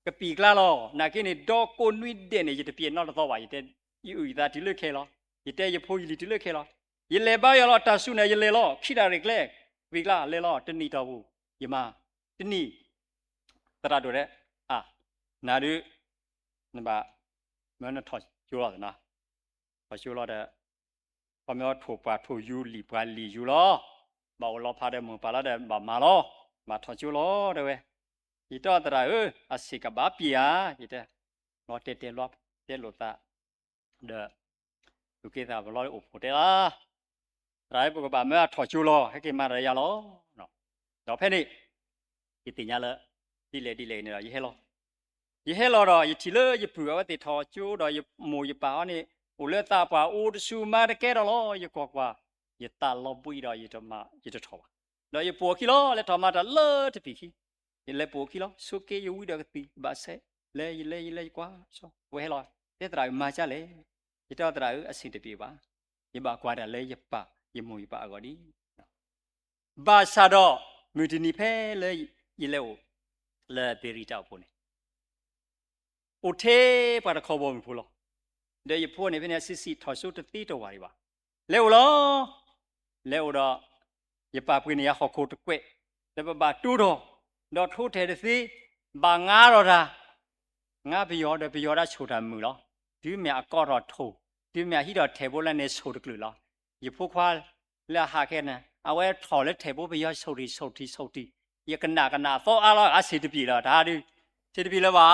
Speaker 1: ကပီကလာလောနာကိနေတော့ကိုနွိတဲ့နေရတပြေတော့တော့ပါရတဲ့ယူဒါဒီလက်ခဲလောရတဲ့ရဖိုးကြီးဒီလက်ခဲလောရလေပါရလောတဆုနေရလေလောခိနာရကလေပီကလာလေလောတင်းနိတော့ဘူးဒီမတင်းနိတရတို့တဲ့အာနာတို့နဘာမနထောကျိုးလာတယ်နော်ဘာကျိုးလာတဲ့ပမောထိုပါထိုယူလီပါလီယူလောဘာလောဖာတဲ့မပါလာတဲ့ဘာမာလောမထောကျိုးလောတဲ့ဝဲဒီတော့တရာအစီကဘာပြာဒီတဲ့လောတဲလောတဲလို့တာတဲ့လူကေတာဘလောအိုဖိုတဲလားရိုင်းပကဘာမထောကျိုးလောဟဲ့ကေမာရရလောနော်တော့ဖဲနေဒီတင်ရလားဒီလေနေတော့ရေဟဲလောยเฮลอดอยทีเลยผัวว่าติดทอจูดอยหมูยป่านี่อุเลตาป่าอูดซูมาตะแกดอลอยกว่ายตาลอบุยดอยจะมายจะทอดอยปัวกิโลแล้วทอมาตะเลตะปีขี้ยเลยปัวกิโลสุเกยวิดอกติบาเซเลยกว่าซอเวเฮลอเตตรามาจ้ะเลยยตอตราอสิตะปีบายบากว่าดะเลยยป่ายหมูยป่ากอดีบาซาดอมูตินีเพเลยยเลโอเลเปริตาปุน โอเทปะตะขอบอมีพูลอเดี๋ยวพวกนี้เป็นสิถอดสุดตีตัววารีวะเร็วลอเร็วดอย่าปาปืนเนี่ยขอโคตรเกวแล้วบาตูดดอทูเทเดสิบางาโรดางาไปยอดไปยอดได้ชูดามือลอดิเมียก็รอทูดิเมียที่ดอเทเบิลเนี่ยชูดกลือลออย่าพวกควาแล้วหาแค่นั้นเอาไว้ถอดแล้วเทเบิลไปยอดชูดีอย่ากันหนาโฟอาร์อาศิตปีละท่าดิศิตปีละว่า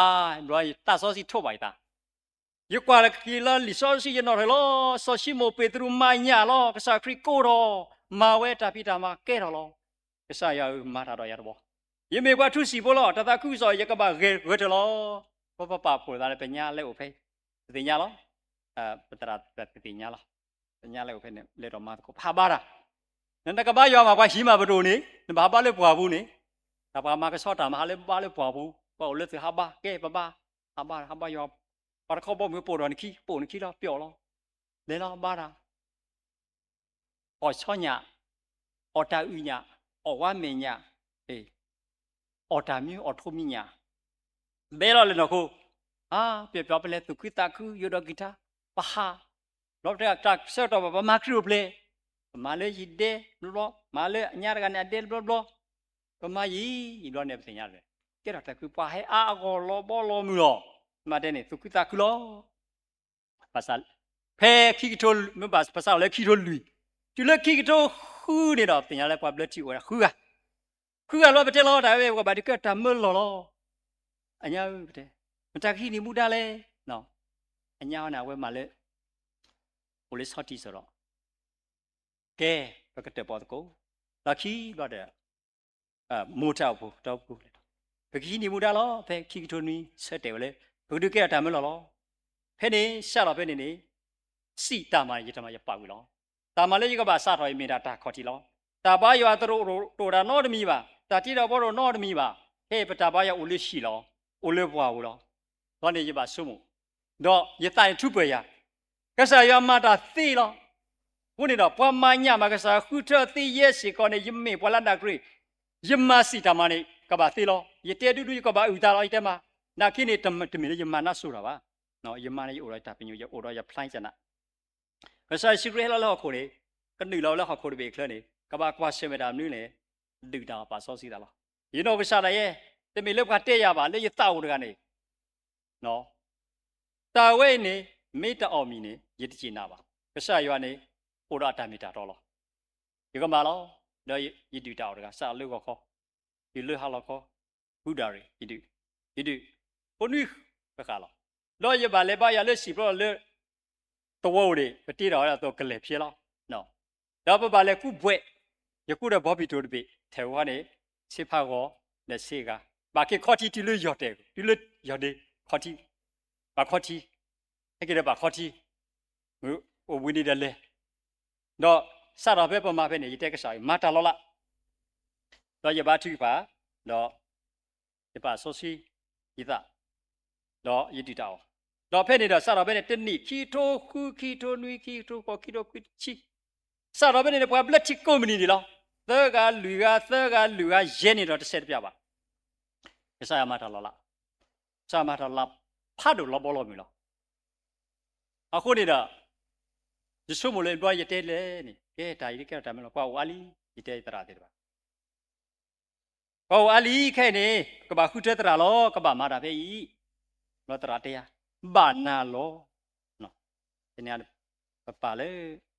Speaker 1: รอยตาซอสิทั่วไปตายิ่งกว่ากีฬาลิซอสิยันนอร์ลอซอชิโมเปตรูมาญาลอกษาคริโกรอมาเวตาพิตามาเกรอลอกษายามาตาดอยาบยิ่งมีกว่าทุสิบลอตาตาคุซอยยังกับเกรลอพอปาปูตาเลเป็นญาเลโอเพเป็นญาลอปตราเป็นญาลอเป็นญาเลโอเพเนี่ยเลรอมาตะกพาบาระนั่นตะกบ้ายอมากว่าหิมาบดูนี่นั่นบาบาเลปัวบูนี่ตาปามากระชอตามาเลบาเลปัวบูว่าเลสิฮาบาเกบาฮาบายอมปาเขาบอกมือปูดอนขี้ปูนขี้เราเปียวเราเลเราบ้าระออช่อเนี่ยออตาอุเนี่ยอว่าเมียเนี่ยออตามิออทุมิเนี่ยเบลเลยนะคูเปรียบไปเลยตุกิตาคือยูดอกิตาปะฮะรอบแรกจากเสื้อตัวแบบมาครูเปลมาเลยยิดเดบล็อกมาเลยญาติกันเดบล็อกก็มายีรอนเนี่ยเป็นญาติเลยเกี่ยวกับคือปะให้ก็รอบอลมือมาเดนี่ตุกิตาคือล้อภาษาเพคิกโตไม่ภาษาเลยคิกโตลุยจุลคิกโตคู่นี่ดอกเป็นอะไรความเลือดจิ๋วนะคือเราไปเจอเราได้เว้ยว่าบัดนี้ก็ทำมือล้ออันนี้ไปเจอมันจากที่นี่มุดได้เลยเนาะอันนี้เอาหน้าเว้ยมาเลยโอเลสฮอตที่สุดแล้วแกก็เตะบอลตะกูลักขี้ก็เด้มูเจ้าผู้ไปขี้นี่มุดได้ล้อไปคิกโตนี่เสด็จเลยพอดูแกทำมือล้อเพนี่ชาลอเพนี่สีตามายี่ทำมาจะปากวิล้อตามาเลยยี่ก็บาสาถอยมีดาตาขอทีล้อตาบ้ายว่าตัวดานอดมีบ่าตาที่เราบอกนอดมีบ่าเฮ้ปตาบ้ายอุลิชีล้ออุลิบัวอุล้อตอนนี้ยี่บาสมุดอกยี่ตายทุบไปยาก็สายมาตาตีล้อวันนี้ดอกพอมาเนี่ยมาก็สายคู่เธอตีเยสิก่อนเนี่ยยิ้มมีพลันนักรียิ้มมาสีตามาเนี่ยก็บาตีล้อยี่เตะดูก็บาอุตาล้อยี่เตะมานักขี้นี่ทำมีเลยยิ้มมาน่าสู้หรอวะเนาะยิ้มมาเนี่ยอุไรตาเป็นอยู่อุไรจะพลายชนะก็สายสิ่งที่เราคนนี้ก็หนึ่งเราเขาคนเบกเลยนี่ก็บากว่าเชื่อไม่ได้นู่นเลยดึกดาวป่าซอสีดาวยี่โน่ไปชาอะไรแต่มีเรื่องการเตะยาบ้าเรื่องยี่เต่าด้วยกันนี่เนาะตาเว้ยนี่ไม่ตาออมีนี่ยี่ที่จีน่าบ้าก็สายอยู่อันนี้อุราตามีตาตอลยี่ก็มาแล้วเดี๋ยวยี่ดูดาวด้วยกันสาวเลือกเขายี่เลือกเขาแล้วเขาบูดารียี่ดูคนนี้ก็ขาแล้วแล้วยี่บ้าเลยบ้ายาเลือกสิบล้อเลือกตัวเดียไปตีเราแล้วตัวกระเล็บเชียวเนาะแล้วไปบ้านเลยกูเบื่อกูเดาบอบบี้ตัวเดียเท่าวันนี้เสียพากอเนี่ยเสียกะบางทีข้อที่ที่เลือยอดเด็กที่เลือยอดเด็กข้อที่บางข้อที่ให้กินได้บางข้อที่โอ้วินิดเลยเนาะสารพัดประมาณเป็นอย่างนี้ก็ใส่มาตลอดละเราอย่าบ้าทุกป่ะเนาะอย่าบ้าโซซียี่ตาเนาะยี่ดีดาวเราเพ่เนี่ยสารพัดเนี่ยเต้นนี่คีโตคูคีโตนุยคีโตพอคีโตคุชิสารพัดเนี่ยพอเบลชิโกมันนี่ละเตอร์กาลูกาเย็นนี่เราจะเสร็จไปบ่าก็ใส่มาตลอดละใส่มาตลอดพาดูเราบอลมีละเอาคนนี้เด้อจะสู้มือเลยด้วยยัดเตะเลยนี่แกตายที่แกทำมันละกว่าอาลียัดเตะตราเดียวบ่กว่าอาลีแค่นี้ก็บ่าคู่เตะตราล้อก็บ่ามาดาเพียเราตราเตียบ้านนาล้อเนาะทีนี้ป่าเลย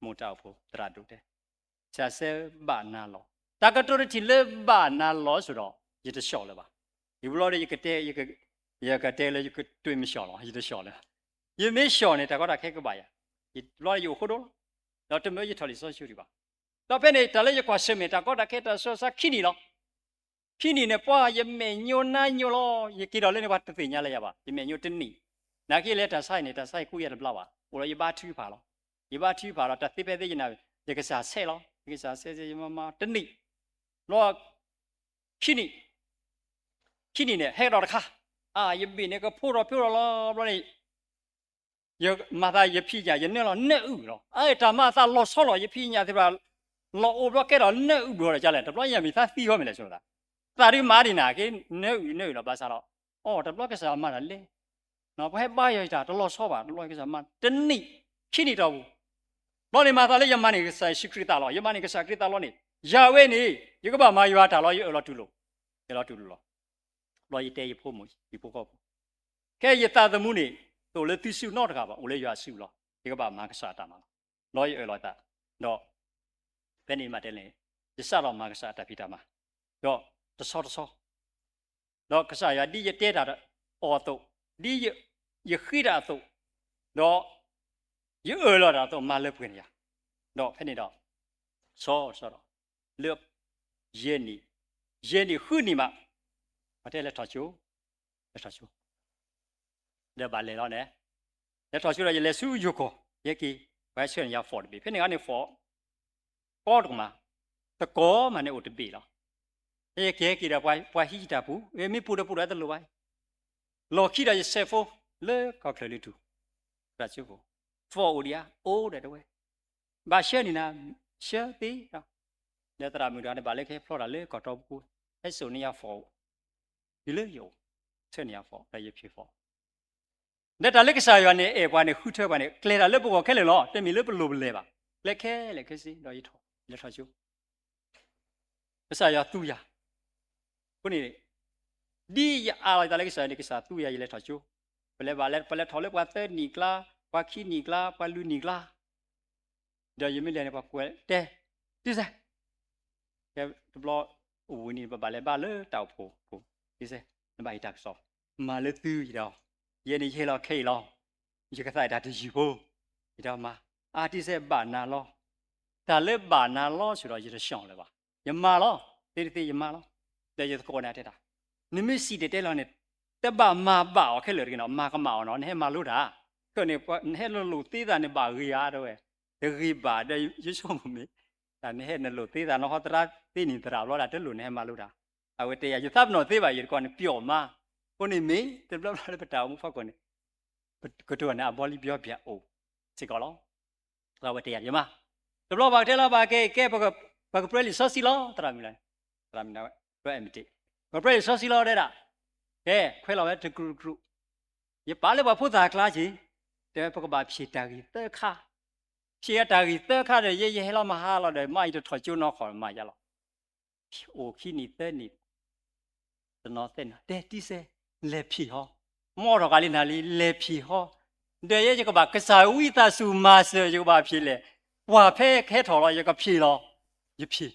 Speaker 1: มูเจ้าผู้ตราดูเตะชาเซบ้านนาล้อตากระตุ้นที่เล่บ้านนาล้อสุดหรอยัดเฉาะเลยบ่อยู่รอเลยยัดเตะยัดเตะเลยยัดตัวไม่เฉาะหรอยัดเฉาะเลยยังไม่เฉาะเนี่ยแต่ก็ได้แค่ก็บ่ายรออยู่คนเดียวเราจะไม่ยึดถือสิ่งชั่วดีบ่เราเป็นเนี่ยแต่ละอย่างก็เสมือนแต่ก็ได้แค่แต่ส่วนสักขี้นี่หรอขี้นี่เนี่ยป้ายังไม่โยนน่าโยนล้อยังกี่ดอลเลยเนี่ยว่าตัวเนี่ยอะไรอย่างบ่ยังไม่โยนตัวนี่นักกี่เล่แต่ใส่เนี่ยแต่ใส่กู้ยันเปล่าวะโอ้ยบ้าทื่อผ่าหรอบ้าทื่อผ่าเราแต่ที่เป็นได้ยินอะไรยังก็สาเซ่หรอยังก็สาเซ่จะมาตัวนี่รอขี้นี่เนี่ยให้เราค่ะยังบีเนี่ยก็พูดเราเนี่ยยังมาได้ยังพี่ยายังเนี่ยเราเนื้ออื่นหรอแต่มาได้เราสอนเรายังพี่ยาที่ว่าเราอุบเราแค่เราเนื้ออื่นเราจะเล่นแต่เรายังมีท่าตีเขาไม่ได้ใช่ไหมล่ะ ตาดีมาดีนะแกเนื้อเราภาษาเราแต่เราก็สามารถเลย နော်ဘဲပါရတာတော်ဆောပါတော်ကစားမတနိခိနေတော့ဘူးဘောနေမှာသာလေယမနေကစားရှိခရတာလောယမနေကစားခရတာလောနေယာဝဲနေယကဘာမာယွာတာလောယောလောတူလို့ယောလောတူလို့လောရတဲ့ရဖို့မဒီဖို့ကောကဲရတာသမှုနေတို့လေတိစုတော့တကပါဦးလေရွာစုလောယကဘာမာကစားတာမလောယောလောတာတော့ဘယ်နေမှာတဲလေရစတော့မာကစားတာဖိတာမှာတော့တဆောတော့ကစားရဒီရတဲ့တာအော်တော့ဒီရခိတာတော့တော့ရလောတာတော့မာလက်ပွင့်ရတော့ဖက်နေတော့ဆောတော့ลือบเย็นนี่หื้อนี่มาประเทศเลทอชูเดี๋ยวบาเลยแล้วเนี่ยเลทอชูเราจะเลสู้อยู่ก่อเยกี้ไว้เชื่อยาฟอร์ดบีเพื่อนงานเนี่ยฟอร์ก็ตรงมาตะโกมาเนี่ยอุดบีแล้วเยกี้กี่เดียวไปฮิจิตาปูไม่ปูได้ตลอดไว้รอขี้ได้จะเซฟโฟเลิกก็เคยเลยดูราชูกูฟอร์อุดิอาโอ้เดี๋ยวด้วยบาเชื่อนี่นะเชื่อตีเนี่ยตรามือเนี่ยบาเล่แค่พลอดอะไรก็ตอบกูไอ้ส่วนนี้ยาฟออยู่เลยอยู่เช่นนี้ยาฟอได้ยิบชีฟอเนี่ยตาเล็กสายวันนี้วันนี้คู่เธอวันนี้เคลียร์เล็บบอกแค่เลยหรอแต่มีเล็บเป็นรูปเลยป่ะเล็กแค่สิเราอีทอเล็กทอชูสายตู้ยาคนนี้ดีอะไรตาเล็กสายนี่ก็สายตู้ยาเล็กทอชูไปเลยบาเล่ทอเล็กว่าเต้นิกลาว่าขี้นิกลาว่าลูนิกลาเดี๋ยวยังไม่เรียนในปากกูแต่ที่ไหนแค่ตัวล้อโอ้ยนี่บาเลยเต่าผูดิเซ่นบายดักสอบมาเลยตื้ออีดอกเย็นนี้เฮลอเคลอยี่ก็ใส่ดาที่ยูโบอีดอกมาดิเซ่บานาลอแต่เล็บบานาลอสุดเราจะได้ช่องเลยว่ะยังมาลอตียังมาลอเดี๋ยวจะตะโกนอะไรได้นี่ไม่สิเด็ดแล้วเนี่ยแต่บามาบ่าวแค่เหลือกันเนาะมาก็มาเนาะให้มารู้ด่าก็เนี่ยให้เรารู้ตีแต่เนี่ยบ่าวเรียด้วยเดี๋ยวรีบบ่าเดี๋ยวยิ่งชมผมนี่แต่เนี่ยให้เรารู้ตีแต่เราเขาตระตีนี่ตระเราได้จะรู้ให้มารู้ด่าเอาไว้แต่อย่าจะทับหน่อยตีไปอย่าก่อนเปี่ยวมาคนนี้มีแต่เราได้ไปดาวมุฟ้าก่อนเนี่ยก็ตัวเนี่ยบอลลีเบี้ยโอ้สิก่อนเราไว้แต่อย่ามาแต่เราบอกเท่าเราบอกแกปากเปรี้ยวซอสซิล้อตรามินะเปรี้ยวเอ็มทีปากเปรี้ยวซอสซิล้อได้ด่าแกคุยเราไว้ถึงกรุอย่าป่าเลยว่าพูดจากลาจีแต่ปากบ่าพิจารณาเตอร์ข้าพิจารณาเตอร์ข้าเดี๋ยวให้เรามาหาเราเดี๋ยวไม่จะถอยจูนอขอมาอย่าหรอกโอ้ขี้นี่เตอร์นี่จะนอเต้นเด็ดที่เซ่เล็บผีฮอมอร์กาลินาลีเล็บผีฮอเดี๋ยวจะก็บอกกษาวิตาสุมาเสือจะก็บอกผีเลยว่าเพ่แค่ถอดเราจะก็ผีหรอยี่ผี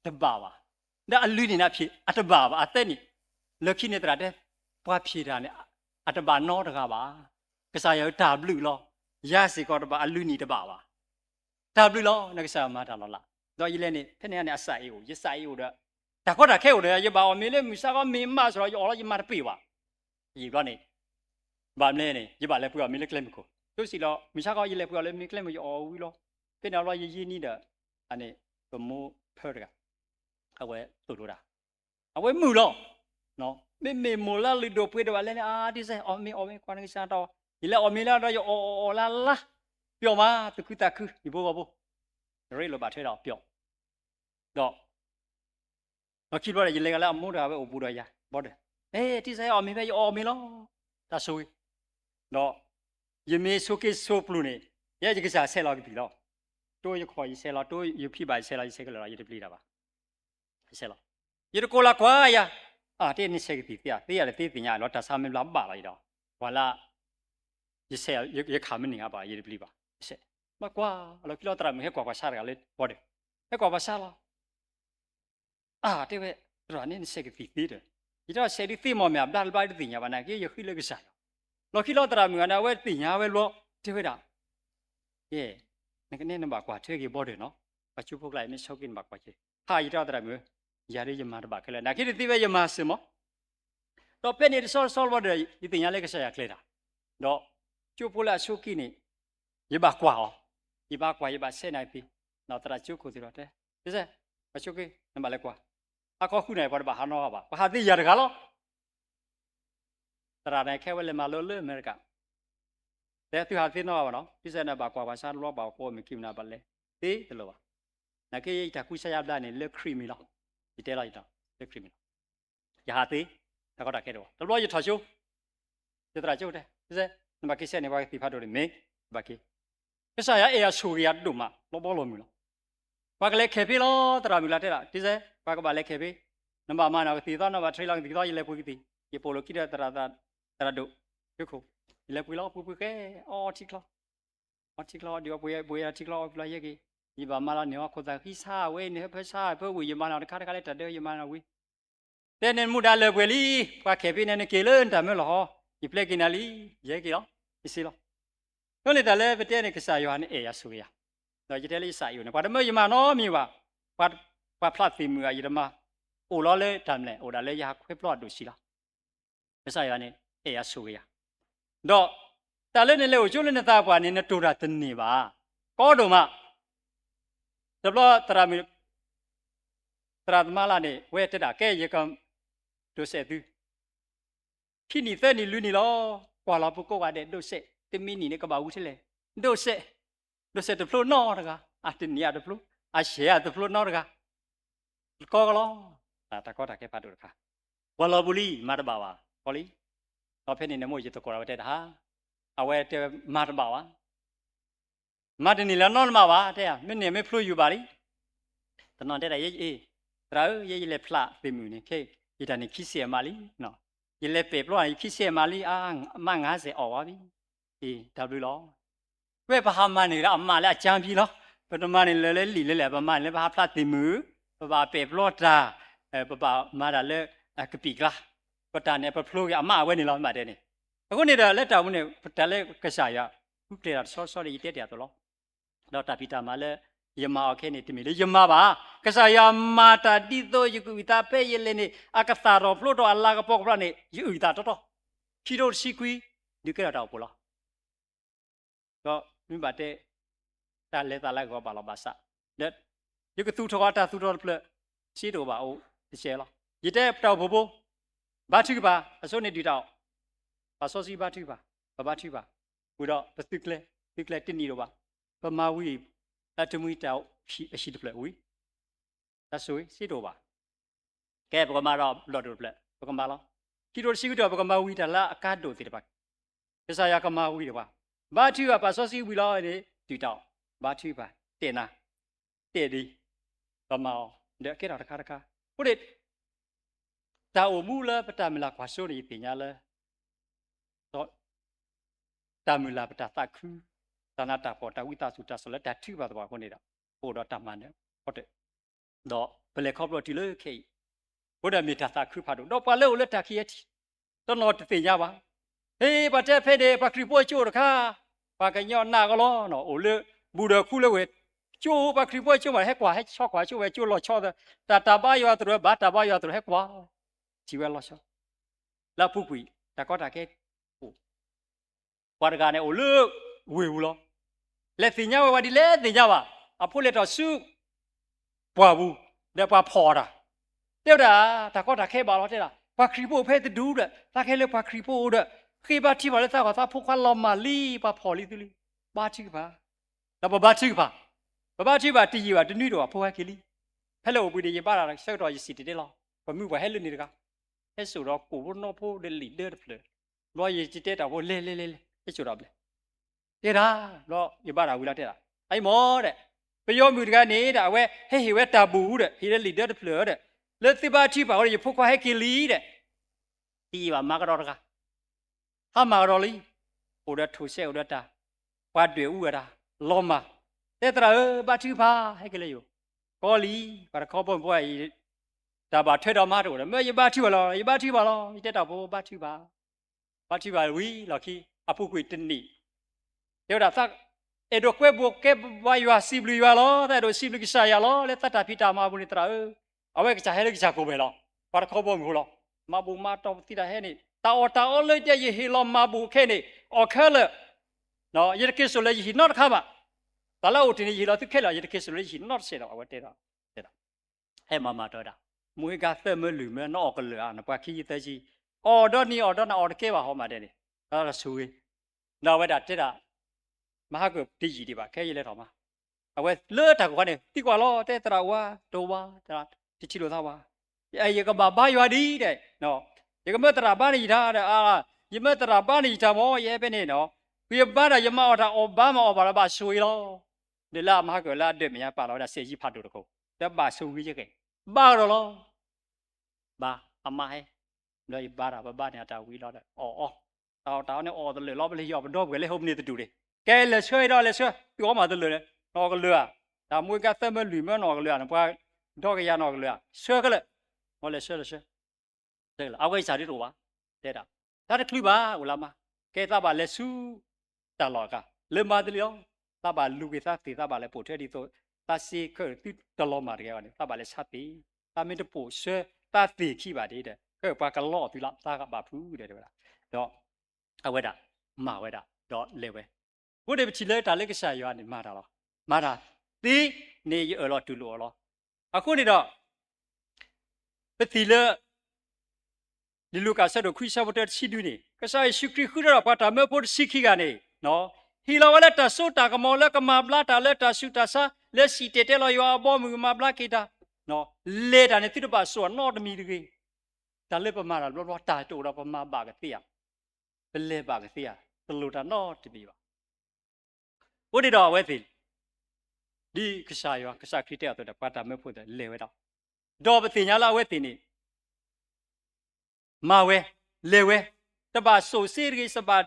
Speaker 1: ตบ้าวะเดี๋ยวอันลุยนี่นะผีอัตบ้าวะอัตเต้นี่เลิกขี้ในตราเด้ว่าผีด้านเนี่ยอัตบ้านนอตกาบากษาอยู่ดาบลุยหรอยาสิก็ตบ้าอันลุยนี่ตบ้าวะดาบลุยหรอนักษามาตลอดละเราอีเล่นี่เพ่เนี่ยเนี่ยอาศัยอยู่ยิ่งใส่อยู่เด้อแต่ก็ถ้าแค่อยู่เด้อจะบอกว่ามีเรื่องมีสักก็มีมาสุดเราอยู่เราจะมาปีวะอีกแล้วนี่บ้านเนี่ยนี่จะบอกเลยเพื่อมีเล็กเล่มกูทุกสิ่งเรามีสักก็ยิ่งเล็กเพื่อเลยมีเล็กเล่มอยู่อ๋อวิโลเป็นเรายี่นี่เด้ออันนี้ตัวมูเพิร์ดกันเอาไว้ตัวดูด่าเอาไว้มือเราเนาะไม่มือละลิโดเพื่อเดี๋ยวอะไรเนี่ยที่ใส่อ๋อมีความนึกชาต่ออีแล้วอ๋อมีแล้วเราอยู่อ๋อละเปี่ยวมาตะคืออีบัวเรื่องเราบาดเจ็บเราเปี่ยวดอกเราคิดว่าจะเล่นกันแล้วมุ่งเราไปโอ้บูดายาบอดที่ใส่อ๋อมีไปอ๋อมีแล้วตาซุยดอกยังมีสุกิสุปลุนี่ยังจะกินเสร็จเรากี่ปีแล้วตัวยังคอยเสร็จเราตัวยังพี่ใบเสร็จเราเสร็จกันแล้วยังได้ปลีดาบ้าเสร็จแล้วยังโกลากว่าอย่าที่นี่เสร็จกี่ปีอะไรที่ปีนี้เราจะสามารถรับบ้าอะไรดอกวันละยังเสร็จยังขามันหนึ่งบ้ายังได้ปลีบ้าเสร็จมากกว่าเราคิดเราตระหนักให้กว่าชาติกันเลยบอดให้กว่าชาติเราที่เว้ยตอนนี้เสร็จกี่ปีเด้อยี่เราเสร็จที่มอมแบบดัลบายที่เนี่ยวันนั้นก็ยังคิดเรื่องชาติเราคิดเราตระหนักนะเว้ยปีนี้เว้ยรู้ที่เว้ยด่านั่นก็เนี่ยบอกว่าเธอกี่บอดเนาะปัจจุบันไม่ชอบกินบอกว่ายี่ยี่เราตระหนักอย่าได้ยินมาบอกกันเลยนักคิดที่เว้ยยินมาสิมั้งเราเป็นนี่สอลว่าเดี๋ยวยี่ปีนี้เล็กชายเคลียร์เนาะจุดพูดละสุกี้นี่ยี่บอกว่ายี่บอกเส้นไหนพี่เราตระจุกคุยเราเด้ใช่ปัจจุบันนั่นบอกเลยว่าก็คุณไหนพอบอกหาน้องบ่หาที่ยาร์กันหรอตระไหนแค่เวลามาเลื่อนเมริกาแต่ที่หาที่น้องบ่เนาะที่เส้นบอกว่าภาษาล้อบอกว่าไม่คิดน่าบัลเลยที่ตลอดนักที่ถ้าคุยใช้ยาได้เนี่ยเลือกครีมหรอที่เท่าไรต่อเลือกครีมอย่าหาที่ถ้าก็ได้แค่เดียวตลอดอยู่ถ่ายชูจะตระจุดเด้ thế mà cái xe này bao thì phát đồ mẹ bà kia cái sao ya ea suri ya đủ mà lo bỏ lo mù lo bà cái lệ kẹp lo tao mù la thế là thế bà cái bà lệ kẹp nó bà mà nào thì tao nó bà chơi lăng thì tao ile bùi cái gì bồ lo kia tao đủ cái khổ ile bùi lo bùi cái chiếc lo điều bùi chiếc lo là gì cái gì bà mà là nếu có ta khi xa quên nếu phải xa phải quỳ mà nào cái lấy trả đời mà nào quỳ thế nên mua đa lệ quỳ đi bà kẹp nên kêu lên ta mới lo gì plek cái nào đi dễ cái đó cái gì đó nó này ta lệ về thế này cái sao yo này ea suri ya rồi chỉ thế lấy sao yo này bà đâm mới mà nó mi bà phát phim người gì đó mà ô lo lệ làm này ô đã lệ ya khép lo đủ xí la cái sao yo này ea suri ya đó ta lên này lệ chỗ lên ta qua này nó trôi ra tên này bà có đâu mà tập lo tara mà là này quay tới đã cái gì cầm đồ xe tư khi nhỉ tên nhỉ lưu nhỉ lo qua là bố qua để đồ xe tên mini này có bảo thế này đồ xe tập lo nó đó cả à tên nhỉ tập lo à xe tập lo nó đó cả có lo ta có cái phát được cả qua là buli mà bảo à có lý có phải nên mua gì tôi có đây đã à vậy thì mà bảo à mà thì là nó mà bảo thế à mình này mới phơiอยู่bà đi tao nói đây là gì rồi gì là phá tìm này cái gì đó này khi xem mà đi nó gì là bẹp lo khi xem mà đi à mà ngã sẽ ảo đi thì tao đi lo vậy bà ham mà này là mà là champ đi lo bà mà này là lì là bà mà này bà phá tìm bà bẹp lo ra bà mà là cái bị la bà ta này bà phơi cái mà vậy này lo mà đây này cái này là tao này ta là cái sao ya cũng là so đi tết đó lo đó ta bị ta mà là yama okay này thì mình yama bà cái sao yama ta đi tôi cứ ta pe ye lên này akata rồi flow đó Allah cái bọc ra này yêu ta đó khi đó sĩ quý đi cái nào đó đó mình bảo thế ta lấy ta lại gọi bà là bà sa đấy những cái tu thọ ta tu thọ là sĩ đồ bảo thì xe lo vậy thế tao bố bà thứ bà số này đi đâu bà số gì bà thứ bà bữa đó bà tức lên tin gì đâu bà mà quý ta cho mình tao chỉ được lại ta suy sĩ đồ bà cái bà mà đó lọt được lại bà mà lo khi đó sĩ đồ bà mà quý ta là cá đồ thì bà cái sao ya cái mà quý đó bà thứ bà số gì quý lo này đi đâu bà thứ bà tiền à tiền đi bà mà để cái đó là cái bữa đấy tao mua là bà ta mình là quả số này tiền nhà là đó ta mình là bà ta khứ ta nát ta bỏ ta uy ta sụt ta sờ ta thứ vào đó con này đó bộ đó tạm ăn đấy có thể đó về lại khóc rồi thì lấy cái bữa đó mình ta khứ phá được đó bao lâu lấy ta kia đó nó tiền nhà bà hey bà trẻ phải để bà kêu bôi chỗ được ha bà cái nhau nào có lo nó ổn lệ bù được khu lệ vậy chỗ bà kêu bôi chỗ mà hết quả hết cho quả chỗ vậy chỗ lo cho ta bao nhiêu rồi bà ta bao nhiêu rồi hết quả chỉ về lo cho là phụ quỷ ta có ta cái qua cái này ổn lệ quỷ lo lệ tiền nhau và đi lệ tiền nhau à phụ lệ đó sư bà bu để bà phò ra điều đó ta có ta cái bảo lo thế là bà kêu bôi phải tự đủ đấy ta cái lệ bà kêu bôi đấy khi bà chỉ bảo là ta phụ quan lo mà li bà phò li tu li bà chỉ bà là bà chỉ bà thì gì bà đi nuôi đồ phụ hai cái li hello bữa đi bà là sao đó gì thì lo bà mua bà hello này cả hết số đó cụ nó phụ để leader được lo gì chỉ để đâu lên hết số đó thế đó lo gì bà nào là thế là ai mò đấy bây giờ mua cái này đã vậy hay hiểu ta bù đấy thì leader được đấy lên thì bà chỉ bảo là phụ hai cái li đấy thì bà mà cái đó cả mà rồi đi, ở đó thu xe ở đó ta, qua đường ở đó, lo mà, thế là bà chữ ba hay cái gì vậy, có lý, bà có bao nhiêu, ta bà thuê đó mà rồi, mấy bà chữ bà lo, thế đâu bà chữ bà quý là khi phụ quỷ tin nhỉ, thế là ta, ở đó quay buộc cái vài hoa xìm lùi vào lo, tại đó xìm lùi cái sai lo, lấy ta phi ta mà bùn ta ở vậy cái trái hay cái trái cô bé lo, bà có bao nhiêu lo, mà bùn mà tao thì đã hết nè. ta lấy cái gì hi lo mà bù cái này, ở cái là, nó vậy cái số lấy gì nó khác mà, ta là ở trên gì đó thì cái là vậy cái số lấy gì nó sẽ là ở đây đó, hay mà đó, mỗi cái thứ mới lười mới nó ở cái lửa, nó qua khi tới gì, ở đó nó ở cái vào họ mà đây này, đó là suy, nó vậy đó thế đó, mà cái cái gì đi bà, cái gì lấy đó mà, ở vậy lỡ thằng quan này, tí qua lo, thế tao qua, đâu qua, thì chỉ lo tao qua, ai cái bà bay qua đi đấy, nó cái mới tao bán gì đó, ယမတရာဘာနီတာမောရဲပဲနေနော်ပြဘာရယမအော်တာအော်ဘာမအော်ဘာလာဘာဆွေလောဒီလာမဟာကလာတဲ့မြာပါလာတာစေကြီးဖတ်တို့တခုတဘာဆူကြီးကဲဘာရောလောဘာအမဟဲလောဘာရာဘာနေတာဝီလောတဲ့အော်တောင်းနဲ့အော်တယ်လောဘလေးရောဘတော့ဘယ်လေဟုတ်နေတူတယ်ကဲလေဆွေတော့လေဆွေပြောမှတယ်လေတော့ကလွာဒါမွေးကသမလူမနော်ကလွာနော်ဘာတော့ကရနော်ကလွာဆွေကလေဟောလေဆွေတဲ့လားအဝိစာရီတော့ပါတဲ့တာဒါတခလူပါဟိုလာမကဲသဘာလက်စုတလောကလေမတလျောသဘာလူကေသတေသဘာလေပိုထဲဒီတော့တစီခတိတလောမာရဲကနေသဘာလေစတိတမင်းတပို့ဆွဲတတိခိပါတဲ့ကဲပါကလောတိလားသာကပါဖူးတဲ့ဗျာတော့အဝဲတာမဝဲတာတော့လေဝဲဘုဒ္ဓပချီလဲတာလက်ကဆာရွာနေမှာတာလောမှာတာဒီနေရလောတူလောလောအခုနေတော့ပတိလဲဒီလူကဆက်တော့ခွိစားဖို့တဲ့စီဒူနေကစားရှိခရီခူရပါတာမေဖို့စီခိကနေနော်ဟီလာဝလက်တဆိုတာကမောလကမဘလာတာလက်တဆူတာဆာလက်စီတဲတဲလောယောဘောမူမဘလာကေတာနော်လေတာနေတိတပါဆိုတော့တမီတကေဒါလက်ပမာတာလောတာတိုတော့ပမာပါကတိယဘလဲပါကတိယတလူတာနော်တပီပါဘုဒ္ဓတော်ဝဲပြီဒီကစားယောကစားခရီတဲ့တော့ပါတာမေဖို့တဲ့လေဝဲတော့ဒေါ်ပတိညာလာဝဲတင်နေမာဝဲလေဝဲတပါဆိုစေရီစပါ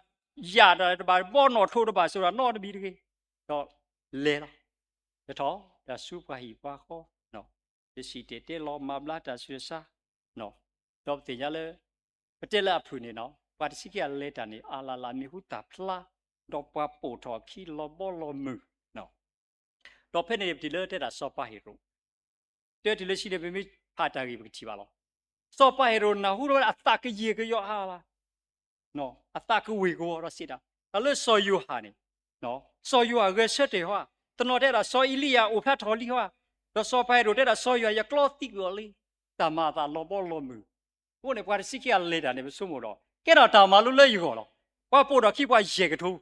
Speaker 1: ရတာတပါဘောနော်ထိုးတပါဆိုတာနော်တပီတကေတော့လေတော့တော့ဒါစုပါဟိပါခေါ်နော်ဒီစီတေတဲလောမဘလာတာဆွေစာနော်တော့တင်ရလေပတက်လာဖူနေနော်ပါတစီကလေတာနေအာလာလာမီဟုတာဖလာတော့ပပိုထော်ခီလောဘောလောမူနော်တော့ဖက်နေဒီလေတဲ့တာစောပါဟီရိုတဲ့ဒီလေရှိတဲ့မိမိဖာတာကြီးပဲချီပါလောစောပါဟီရိုနာဟူရောအတကကြီးကရောဟာလာနော်အတကဝေကိုရောစစ်တာဒါလို့စောယူဟာနေနော်စောယူဟာရဆက်တယ်ဟောတနော်တဲ့တာစောအီလီယာအိုဖတ်ထော်လီဟောတော့စောပါဟီရိုတဲ့တာစောယူရကလော့တိကိုလီတမာတာလောဘောလောမူဘုန်းနေပွားစီကလေတာနေမစွမို့တော့ကဲတော့တာမလို့လဲယူခေါ်တော့ဘာပို့တော့ခိပွားရေကထိုး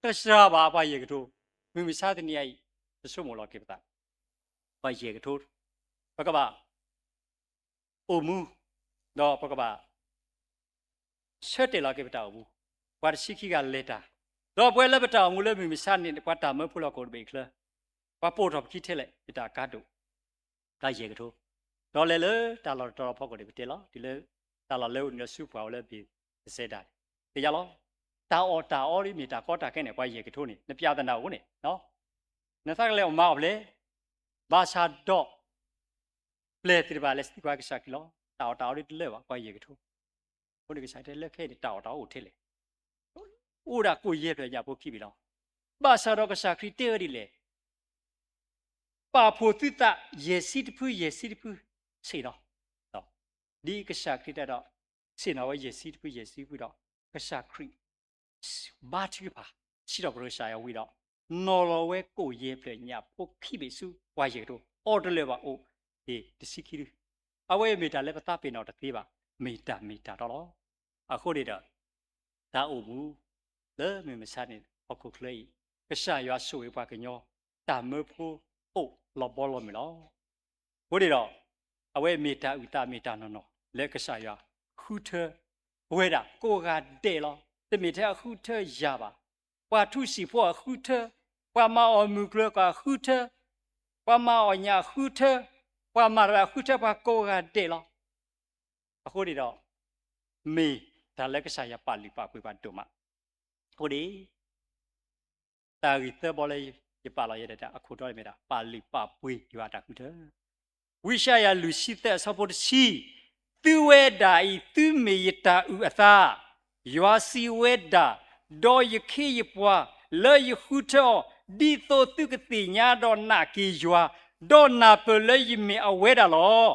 Speaker 1: တရှားပါရေကထိုးမိမိစားတဲ့နေရာကြီးစွမို့တော့ကိပတာဘာရေကထိုးဘကပါအိုမူတော့ဘကပါဆက်တယ်လားကိပတာဘူးပွားစီခိကလေတာတော့ပွဲလက်ပတာမူလဲမိမိစားနေကွာတာမဖို့တော့ကိုဘေခလဘာပို့တော့ခိထဲလေပတာကားတို့ဒါရေကထိုးတော့လေတာလော်တော်ဖောက်ကိုဒီတဲလောဒီလေတာလော်လဲဦးနေစုပွားလဲပြီးစဲတာတေရလောတာအော်ရီမီတာကောတာကဲနေပွားရေကထိုးနေနပြဒနာဦးနေနော်နသကလေမောက်လေဘာသာတော့ပလေတိပါလက်စကွာကစားကီလောတာရီတလဲပါပွားရေကထိုးဘုန်းကြီးကဆိုင်တဲ့လက်ခဲတာကိုထစ်လေဦးရာကိုရဲပြကြဖို့ခိပြီလောဘာသာတော့ကစားခရီတေရီလေပါဖို့တိတယေစီတဖူစေတော့ဒီကစားခရီတော့စေနော်ယေစီတဖူတော့ကစားခရီဘာတိပါစီတော့ဘရရှာယဝီတော့နော်လော်ဝဲကိုရဲပြညာဖို့ခိပြီစုဝါရေတော့အော်ဒလေပါအိုဒီစီခီအဝဲမီတာလည်းပတာပင်တော့တသေးပါမီတာတော့အခုနေတော့ဒါအိုဘူးလဲမင်းမစားနေအခုခလေးကစားရွာဆွေးပါကညောတာမဖို့အိုလောဘောလောမီလောဘိုးဒီတော့အဝဲမီတာဥတာမီတာနော်လက်ကစားရွာခူထဝဲတာကိုကတဲ့လောတမီတဲ့ခူထရပါပွာထုစီဖို့ခူထပွာမအော်မူကလကခူထပွာမအော်ညာခူထပွာမရာခူထပါကိုကတဲ့လောအခုဒီတော့မေဒါလက်ကစားရပါလီပါပွေပါတို့မှာဟိုဒီတာဂီသဘောလေးရပါလာရတဲ့အခုတော့မြင်တာပါလီပါပွေရွာတာခုတဲ့ဝိရှာယလူရှိတဲ့ဆပေါ်စီသူဝဲဒါဤသူမေယတာဥအသာရွာစီဝဲဒါဒေါ်ယခိယပွားလေယခုထောဒီတိုတုကတိညာတော့နာကီရွာဒေါ်နာပလေယမီအဝဲဒါလော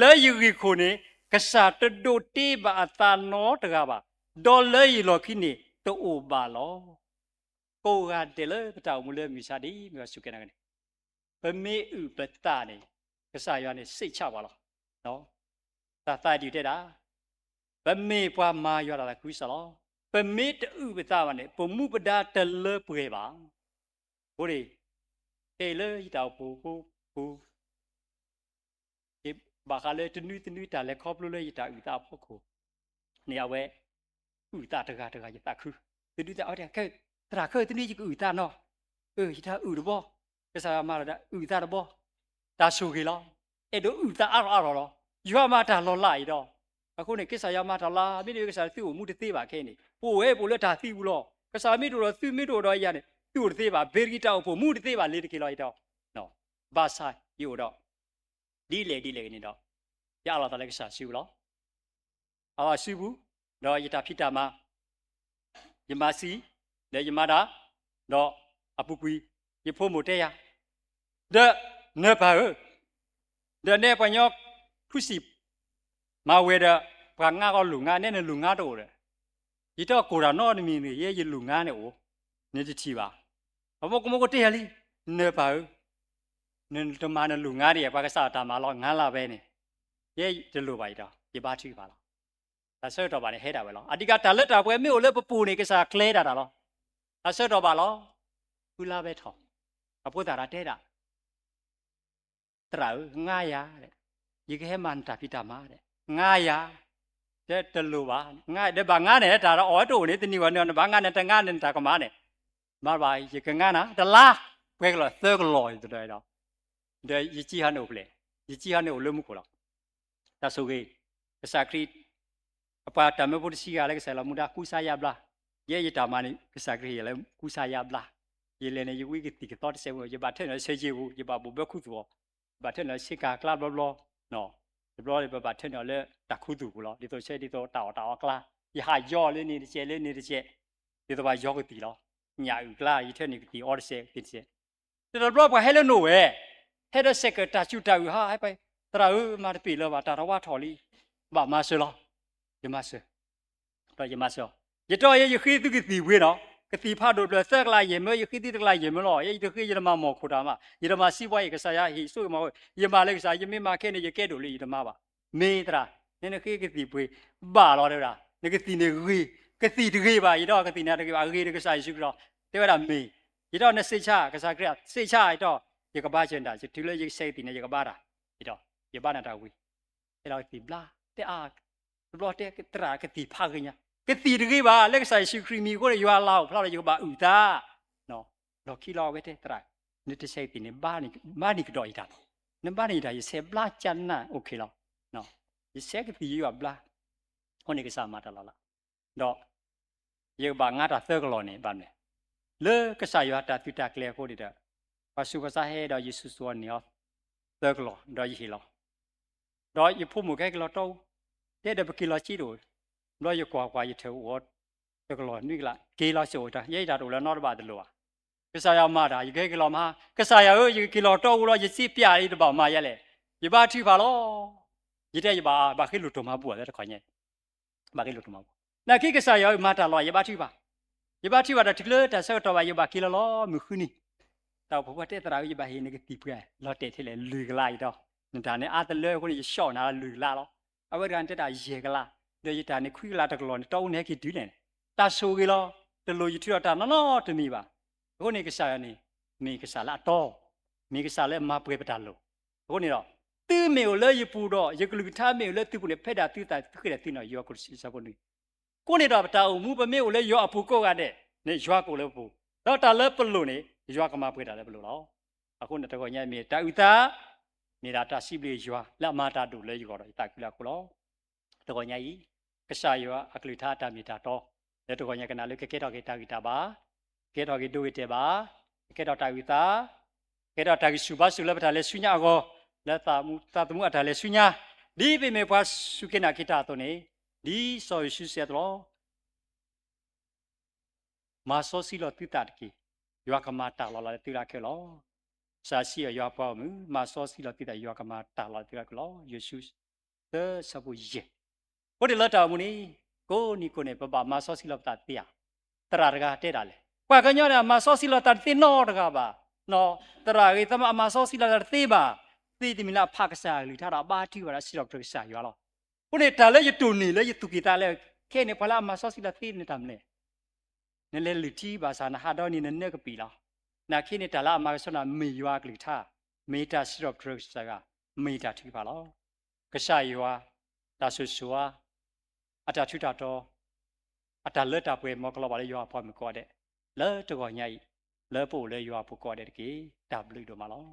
Speaker 1: လေယရီခုနေကစားတဒိုတေဘာအတာနောတကပါဒေါ်လေယလောခိနေတိုဘာလောကိုကတဲလေပတောင်မူလေမြစာဒီမြစုကဲနာကနေပမေဥပတာနေကစားရွာနေစိတ်ချပါလားနော်တာဒီတဲ့တာပမေပွားမာရွာလာကူစလောပမေတူပတာပါနေပမှုပဒါတလေပွေပါဘိုးရီတေလေဤတောက်ပူဒီဘာခလေတနူတာလေခေါပလူလေဤတာဤတာဖို့ကိုနေရဝဲ ta ta ga ta khu tu tu ta ở đây cái ta khơi tu đi cái ta nó chỉ ta đó bo cái sao mà là ta đó bo ta su cái lo ấy đó ta ở đó yo mà ta lo lại đóအခုနေကိစ္စရမှာတလားမိတို့ကိစ္စသူ့ကိုမှုတသေးပါခဲနေပို့ဝဲပို့လက်တာသိဘူးလို့ကိစ္စမိတို့တော့သူမိတို့တော့ရနေသူ့ကိုတသေးပါဘေရီတောက်ဖို့မှုတသေးပါလေးတကီလောက်တော့နော်ဘာဆိုင်ယူတော့ဒီလေနေတော့ရလာတယ်ကိစ္စရှိဘူးလို့ရှိဘူးတော့ရတာဖြစ်တာမှာယမစီလေယမတာတော့အပူကွီရဖို့မတဲ့ရတဲ့နေပါတဲ့နေပညောခုစီมาเวดปางงาก็หลุงงาเนี่ยหลุงงาโตเลยยี่ต้อกูราโนนี่มีเนี่ยยี่หลุงงาเนี่ยโอ้เนี่ยจะทีบ่าเอาบอกกูเตะลิเนี่ยป่าวเนี่ยตัวมาเนี่ยหลุงงาเนี่ยปากษาตามาลองงาลาไปเนี่ยยี่จะรู้ไปต่อยี่บ้าทีบ่าล่ะแต่เสื้อตัวบ่าเนี่ยเฮ็ดได้ไปล่ะอดีก็ตาเล็ดตาเว้ยไม่โอเล็บปูเนี่ยก็สาเคลียร์ได้ล่ะแต่เสื้อตัวบ่าล่ะกูลาไปท้อเอาพูดแต่ละเด็ดอ่ะตราง่ายอ่ะยี่ก็ให้มันตาพิตามาเนี่ยง่ายอ่ะเด็ดตลูบ่าง่ายเด็ดบางงานเนี่ยแต่เราอ๋อตัวเนี่ยตัวนี้วันเนี่ยบางงานเนี่ยแต่งานเนี่ยแต่ก็มาเนี่ยมาบ่ายยี่ก็งานนะแต่ละเว้ยก็เลยเสื้อก็ลอยตัวเดียวเดี๋ยวยี่จีฮันโอเลยยี่จีฮันโอเริ่มกูแล้วแต่สุกี้ภาษาคริสapa tamu pun siapa lagi saya muda kusaya belah, ye ye tamani kesakri ye lem kusaya belah, ye lene ye wiki tiga tot sewu ye baten le sejewu ye babu berkutu, baten le sika kelar blo, no, blo le baten le tak kutu blo, di tu saya di tu tahu kelar, ye hajo le ni di je, di tu bayo keti lo, nyak kelar ye tu ni keti or se keti se, di tu blo apa hele no hele seka tacu tahu ha apa, terau mar pi le bata rawa tholi, bak masuk lo. ยมาเสတော့ยมาเสยတော့ยခိตุကတိဝေနော်ကတိဖတ်တော့ပြဆက်လာယေမယခိတိတလာယေမလို့ယေတခိယမမောခုတာမယေမစီဘွားယေကဆာယဟိဆုမယေမလေကဆာယေမမခဲနေယေကဲတို့လေယေမပါမေတရာနနခိကတိပွေပါတော့တယ်လားနကတိနေခေကတိတခေပါယေတော့ကတိနေတခေပါခေတကဆာရှိကတော့တေဝရမေယေတော့နစိချကဆာကရစိချယေတော့ယေကဘာချင်တာဒီလေယေစိတ်တိနေယေကဘာတာယေတော့ယေဘာနာတာဝီအဲ့တော့ဒီဘလာတဲ့အာบล็อกเตะตรากติภาคเนี่ยกติตรีบ่าเล็กใส่ชิครีมีก็เลยยัวลาวเพราะอะไรอยู่บ่าอุตาเนาะดอกขี้ลาวไว้เตะตรานี่จะใช้ปีนี้บ้านนี่ก็ดอยดันนั่นบ้านนี่ได้เสพลาจันน่ะโอเคแล้วเนาะยิ่งเสกติอยู่บ่าคนนี้ก็สามารถแล้วล่ะดอกยังบ่างาตาเตอร์ก็รอเนี่ยบ้านเนี่ยเลิกก็ใส่อยู่ตาติตาเคลียร์โคดิเด้อพอสุภาษาให้ดอกยิสุสวนเนี่ยเตอร์ก็รอดอกยี่หรอดอกยี่พูดหมู่แก่ก็รอโตเด็กๆกินเราชีดูเราอยู่กว่าอยู่เท่าวัดเด็กเรานี่ละกินเราสูดยัยดาดูแล้วนอดบาดลัวก็สายมาได้ยังกินเรามาก็สายยังกินเราโตเราจะซีปีอะไรตัวบ่มาอย่างเลยยี่บ้าที่บ่าล้อยี่ได้ยี่บ้าขึ้นหลุดตัวมาบัวแล้วทุกคนเนี่ยบ้าขึ้นหลุดตัวมานั่นคือก็สายมาตลอดยี่บ้าที่บ่าแต่ถึงเลยแต่เสาตัวบ่ายี่บ้ากินเราล้อมือขึ้นนี่แต่ผมว่าเด็กเรายี่บ้าเห็นนี่ก็ตีเปลือยเราเตะที่เลยลือกลายดอกนั่นแต่เนี่ยอาจจะเลยคนนี้ชอบนะลือลาล้อเอาไว้การจะได้เยกละเดี๋ยวจะได้ในคุยละตะกลอนเต้าเนี่ยคิดดูเนี่ยตาสูกิโลตะลุยที่เราตาน้อๆจะมีบ่คนนี้ก็สายนี่มีก็สายละโตมีก็สายละมาเปรย์ประดาลุคนนี้หรอตื้อเมลเลยยูปูดอยกลุยท่าเมลเลยตื้อปุ่นเพดาตื้อตาตื้อเด็ดตื้อหน่อยยอกุศิสักคนนี้คนนี้เราประดาอุมูปเมลเลยยอปูโกกันเด้เนี่ยยอกุเลยปูแล้วตาเลิปลุนี่ยอก็มาเปรย์ตาเลยปลุแล้วคนนี้ตะกอนเนี่ยมีตาอุตามีราตาสิบเลยยัวและมาตาดูเลยอยู่ก่อนตากุลากุลอตัวก่อนยัยก็ใช่ยัวอักลิธาตามีตาโตแล้วตัวก่อนยัยกันนั่นเลยเกตอกิตากิตาบาเกตอกิดูอิเตบาเกตอตาวิตาเกตอตากิสุบาสุเลปตาเลสุญญาโกแล้วตามุอัตาเลสุญญาดีไปเมพัสสุกินากิตาตัวนี้ดีสอยสุเสียตัวมาโซซิโลติตาตกียัวกมาตาลอลาติราเคลอสาชียาพอมือมาซอสิเราติดยากมาตาลอติกลอเยซูเตสบุเยพอดีละตามุนีโกนี่คนเนี่ยปะมาซอสิเราตัดเตียตรากาเตดาเลยกว่ากันยอเนี่ยมาซอสิเราตัดเตนอดกาบาเนาะตราเกตมาซอสิเราตัดเตบาตีติมิลาภาคษาหรือถ้าเราบ้าที่ว่าสิเราประกษาอยู่แล้วคนเนี่ยตาเลยจะตุนี่เลยจะตุกิตาเลยแค่เนี่ยพอละมาซอสิเราตีเนี่ยทำเนี่ยนั่นเลยลิที่ภาษาหน้าฮาดอนี่นั่นเนี่ยก็ปีแล้วนาคินิตาลามาสนามีวากลิท่ามีตาสิรบทรสกามีตาที่พาลอกษายวาตาสุสัวอาจารย์ชุดาโต အတလက်တာပွဲမောကလပါလေရွာဖော်မကောတဲ့လဲတကောညိုက်လဲပို့လဲရွာပို့ကောတဲ့တကေဒါဘလူတို့မလော